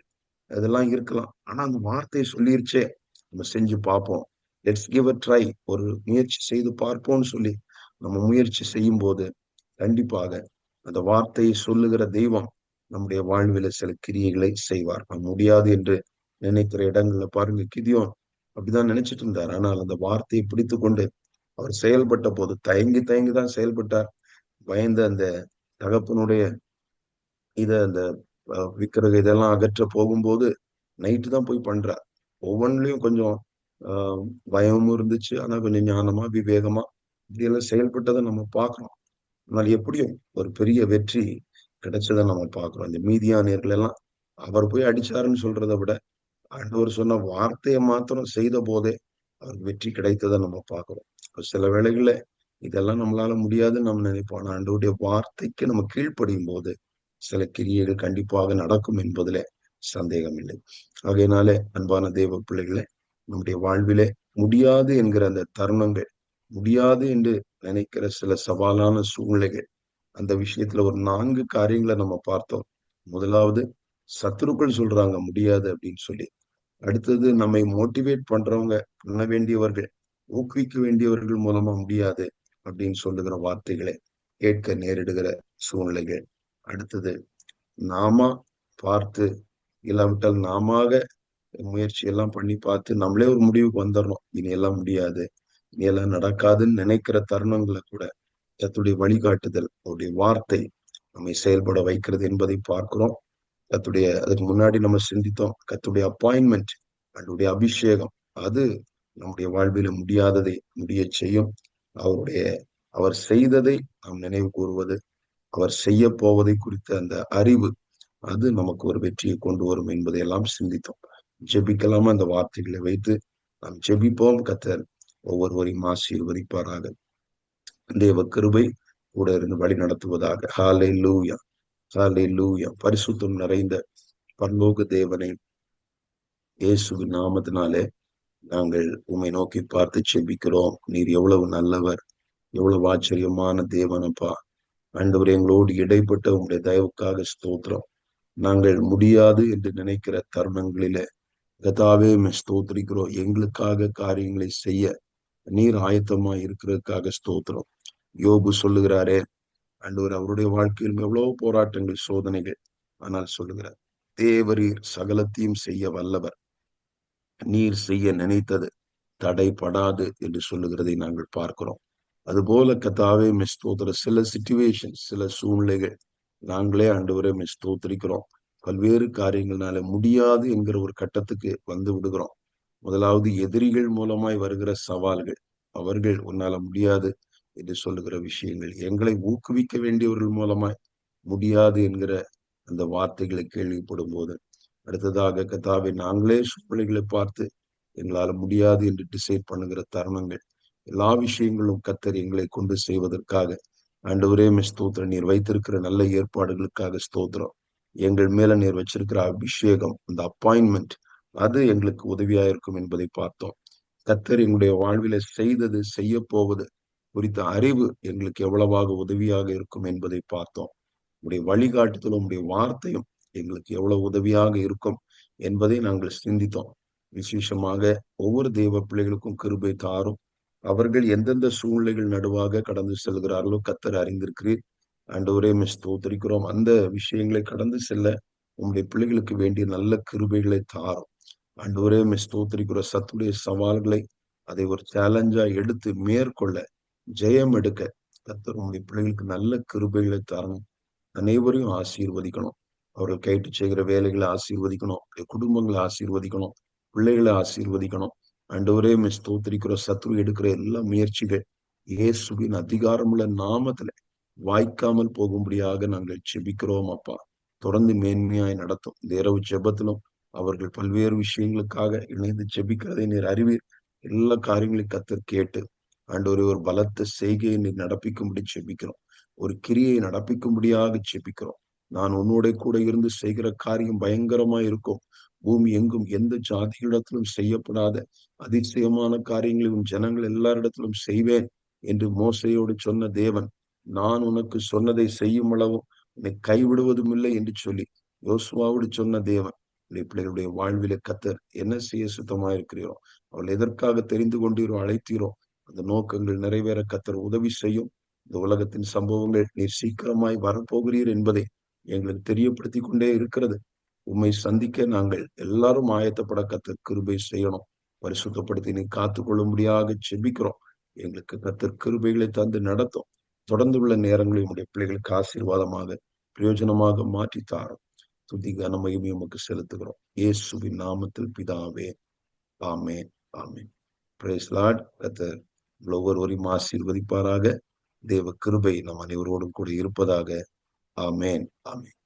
அதெல்லாம் இருக்கலாம், ஆனா அந்த வார்த்தையை சொல்லிருச்சே, நம்ம செஞ்சு பார்ப்போம், லெட்ஸ் கிவ் அ ட்ரை, ஒரு முயற்சி செய்து பார்ப்போம்னு சொல்லி நம்ம முயற்சி செய்யும் போது கண்டிப்பாக அந்த வார்த்தையை சொல்லுகிற தெய்வம் நம்முடைய வாழ்வில சில கிரியைகளை செய்வார். முடியாது என்று நினைக்கிற இடங்கள்ல பாருங்க, கிதியோன் அப்படிதான் நினைச்சிட்டு இருந்தார். ஆனால் அந்த வார்த்தையை பிடித்து கொண்டு அவர் செயல்பட்ட போது தயங்கி தயங்கி தான் செயல்பட்டார். பயந்த அந்த தகப்பனுடைய அந்த விக்கிரக இதெல்லாம் அகற்ற போகும்போது நைட்டு தான் போய் பண்றார். ஒவ்வொன்றிலையும் கொஞ்சம் பயமும் இருந்துச்சு, ஆனா கொஞ்சம் ஞானமா விவேகமா இப்படி எல்லாம் செயல்பட்டதை நம்ம பார்க்கிறோம். ஆனால் எப்படியும் ஒரு பெரிய வெற்றி கிடைச்சதை நம்ம பார்க்கிறோம். இந்த மீதியானியர்கள் எல்லாம் அவர் போய் அடிச்சாருன்னு சொல்றதை விட ஆண்டவர் சொன்ன வார்த்தையை மாத்திரம் செய்த போதே அவருக்கு வெற்றி கிடைத்ததை நம்ம பார்க்கிறோம். சில வேளைகள்ல இதெல்லாம் நம்மளால முடியாதுன்னு நம்ம நினைப்போம், ஆனா ஆண்டவருடைய வார்த்தைக்கு நம்ம கீழ்ப்படியும் போது சில கிரியைகள் கண்டிப்பாக நடக்கும் என்பதிலே சந்தேகம் இல்லை. ஆகையினாலே அன்பான தேவ பிள்ளைகளே, நம்முடைய வாழ்விலே முடியாது என்கிற அந்த தருணங்கள், முடியாது என்று நினைக்கிற சில சவாலான சூழ்நிலைகள், அந்த விஷயத்துல ஒரு 4 காரியங்களை நம்ம பார்த்தோம். முதலாவது, சத்துருக்கள் சொல்றாங்க முடியாது அப்படின்னு சொல்லி. அடுத்தது, நம்மை மோட்டிவேட் பண்றவங்க, பண்ண வேண்டியவர்கள், ஊக்குவிக்க வேண்டியவர்கள் மூலமா முடியாது அப்படின்னு சொல்லுகிற வார்த்தைகளை கேட்க நேரிடுகிற சூழ்நிலைகள். அடுத்தது, நாம பார்த்து, இல்லாவிட்டால் நாமாக முயற்சி எல்லாம் பண்ணி பார்த்து நம்மளே ஒரு முடிவுக்கு வந்துடணும், இனி எல்லாம் முடியாது, இனி எல்லாம் நடக்காதுன்னு நினைக்கிற தருணங்களை கூட கர்த்தருடைய வழிகாட்டுதல், அவருடைய வார்த்தை நம்மை செயல்பட வைக்கிறது என்பதை பார்க்கிறோம். அதுக்கு முன்னாடி நம்ம சிந்தித்தோம், கர்த்தருடைய அப்பாயின்மெண்ட், அவருடைய அபிஷேகம், அது நம்முடைய வாழ்வில முடியாததை முடிய செய்யும். அவருடைய அவர் செய்ததை நாம் நினைவு கூறுவது, அவர் செய்ய போவதை குறித்த அந்த அறிவு, அது நமக்கு ஒரு வெற்றியை கொண்டு வரும் என்பதை எல்லாம் சிந்தித்தோம். ஜெபிக்கலாமா? அந்த வார்த்தைகளை வைத்து நாம் ஜெபிப்போம். கர்த்தர் ஒவ்வொருவரையும் ஆசீர்வதிப்பாராக. தேவ கிருபை கூட இருந்து வழி நடத்துவதாக. ஹalleluya, ஹalleluya. பரிசுத்தம் நிறைந்த பரலோக தேவனை, இயேசுவின் நாமத்தினாலே நாங்கள் உம்மை நோக்கி பார்த்து ஜெபிக்கிறோம். நீர் எவ்வளவு நல்லவர், எவ்வளவு ஆச்சரியமான தேவனப்பா. ஆண்டவரே, எங்களோடு இடைப்பட்ட உங்களுடைய தயவுக்காக ஸ்தோத்திரம். நாங்கள் முடியாது என்று நினைக்கிற தருணங்களிலே கர்த்தாவே ஸ்தோத்திரிக்கிறோம். எங்களுக்காக காரியங்களை செய்ய நீர் ஆயத்தமா இருக்கிறதுக்காக ஸ்தோத்திரம். யோபு சொல்லுகிறாரே, ஆண்டவர் அவருடைய வாழ்க்கையில் எவ்வளவு போராட்டங்கள், சோதனைகள், ஆனால் சொல்லுகிறார், தேவரீர் சகலத்தையும் செய்ய வல்லவர், நீர் செய்ய நினைத்தது தடைபடாது என்று சொல்லுகிறதை நாங்கள் பார்க்கிறோம். அதுபோல கர்த்தாவே ஸ்தோத்திர, சில சிச்சுவேஷன், சில சூழ்நிலைகள் நாங்களே ஆண்டவரே ஸ்தோத்திரிக்கிறோம், பல்வேறு காரியங்கள்னால முடியாது என்கிற ஒரு கட்டத்துக்கு வந்து விடுகிறோம். முதலாவது, எதிரிகள் மூலமாய் வருகிற சவால்கள், அவர்கள் உன்னால முடியாது என்று சொல்லுகிற விஷயங்கள், எங்களை ஊக்குவிக்க வேண்டியவர்கள் மூலமாய் முடியாது என்கிற அந்த வார்த்தைகளை கேள்விப்படும் போது, அடுத்ததாக கர்த்தாவே நாங்களே சூழ்நிலைகளை பார்த்து எங்களால முடியாது என்று டிசைட் பண்ணுகிற தருணங்கள், எல்லா விஷயங்களும் கர்த்தர் எங்களை கொண்டு செய்வதற்காக ஆண்டவரே ஸ்தோத்திரம். நீர் வைத்திருக்கிற நல்ல ஏற்பாடுகளுக்காக ஸ்தோத்திரம். எங்கள் மேல நீர் வச்சிருக்கிற அபிஷேகம், அந்த அப்பாயின்மெண்ட், அது எங்களுக்கு உதவியா இருக்கும் என்பதை பார்த்தோம். கர்த்தர் எங்களுடைய வாழ்வில செய்தது, செய்ய போவது குறித்த அறிவு எங்களுக்கு எவ்வளவாக உதவியாக இருக்கும் என்பதை பார்த்தோம். உங்களுடைய வழிகாட்டுதலும் உங்களுடைய வார்த்தையும் எங்களுக்கு எவ்வளவு உதவியாக இருக்கும் என்பதை நாங்கள் சிந்தித்தோம். விசேஷமாக ஒவ்வொரு தெய்வ பிள்ளைகளுக்கும் கிருபை தாரும். அவர்கள் எந்தெந்த சூழ்நிலைகள் நடுவாக கடந்து செல்கிறார்களோ கர்த்தர் அறிந்திருக்கிறீர். ஆண்டவரே ஸ்தோத்திரிக்கிறோம். அந்த விஷயங்களை கடந்து செல்ல உங்களுடைய பிள்ளைகளுக்கு வேண்டிய நல்ல கிருபைகளை தாரும். ஆண்டவரே ஸ்தோத்திரிக்கிற, சத்துடைய சவால்களை அதை ஒரு சேலஞ்சா எடுத்து மேற்கொள்ள, ஜெயம் எடுக்க கர்த்தர் உங்களுடைய பிள்ளைகளுக்கு நல்ல கிருபைகளை தரணும். அனைவரையும் ஆசீர்வதிக்கணும். அவர்கள் கைட்டு செய்கிற வேலைகளை ஆசீர்வதிக்கணும், குடும்பங்களை ஆசீர்வதிக்கணும், பிள்ளைகளை ஆசீர்வதிக்கணும். ஆண்டவரே ஸ்தோத்திரிக்கிற, சத்ரு எடுக்கிற எல்லா முயற்சிகள் இயேசுவின் அதிகாரமுள்ள நாமத்துல வாய்க்காமல் போகும்படியாக நாங்கள் ஜெபிக்கிறோம் அப்பா. தொடர்ந்து மேன்மையாய் நடத்தும். இந்த இரவு ஜெபத்திலும் அவர்கள் பல்வேறு விஷயங்களுக்காக இணைந்து ஜெபிக்கிறதை நீர் அறிவீர். எல்லா காரியங்களையும் கர்த்தர் கேட்டு ஆண்டவரே, ஒரு பலத்த செய்கையை நீ நடப்பிக்கும்படி செபிக்கிறோம். ஒரு கிரியை நடப்பிக்கும்படியாக செபிக்கிறோம். நான் உன்னோட கூட இருந்து செய்கிற காரியம் பயங்கரமா இருக்கும். பூமி எங்கும் எந்த ஜாதிகளிடத்திலும் செய்யப்படாத அதிசயமான காரியங்களை உன் ஜனங்கள் எல்லாரிடத்திலும் செய்வேன் என்று மோசையோடு சொன்ன தேவன், நான் உனக்கு சொன்னதை செய்யும் அளவும் உன்னை கைவிடுவதும் இல்லை என்று சொல்லி யோசுவாவோடு சொன்ன தேவன், உடைய பிள்ளைகளுடைய வாழ்விலே கத்தர் என்ன செய்ய சுத்தமா இருக்கிறீரோ, அவள் எதற்காக தெரிந்து கொண்டீரோ, அழைத்தீரோ, அந்த நோக்கங்கள் நிறைவேற கத்தர் உதவி செய்யும். இந்த உலகத்தின் சம்பவங்கள் நீர் சீக்கிரமாய் வரப்போகிறீர் என்பதை எங்களுக்கு தெரியப்படுத்திக் கொண்டே இருக்கிறது. உம்மை சந்திக்க நாங்கள் எல்லாரும் ஆயத்தப்பட கத்தர் கிருபை செய்யணும். பரிசுத்தப்படுத்தி நீ காத்துக் கொள்ளும்படியாக செபிக்கிறோம். எங்களுக்கு கத்தர் கிருபைகளை தந்து நடத்தும். தொடர்ந்து உள்ள நேரங்களை உடைய பிள்ளைகளுக்கு ஆசீர்வாதமாக பிரயோஜனமாக மாற்றி தாரும். துதி கன மகிமை உமக்கு செலுத்துகிறோம். இயேசுவின் நாமத்தில் பிதாவே, ஆமென், ஆமென். Price Lord. கர்த்தர் ஒவ்வொருவரையும் ஆசீர்வதிப்பாராக. தேவ கிருபை நம் அனைவரோடும் கூட இருப்பதாக. ஆமென், ஆமென்.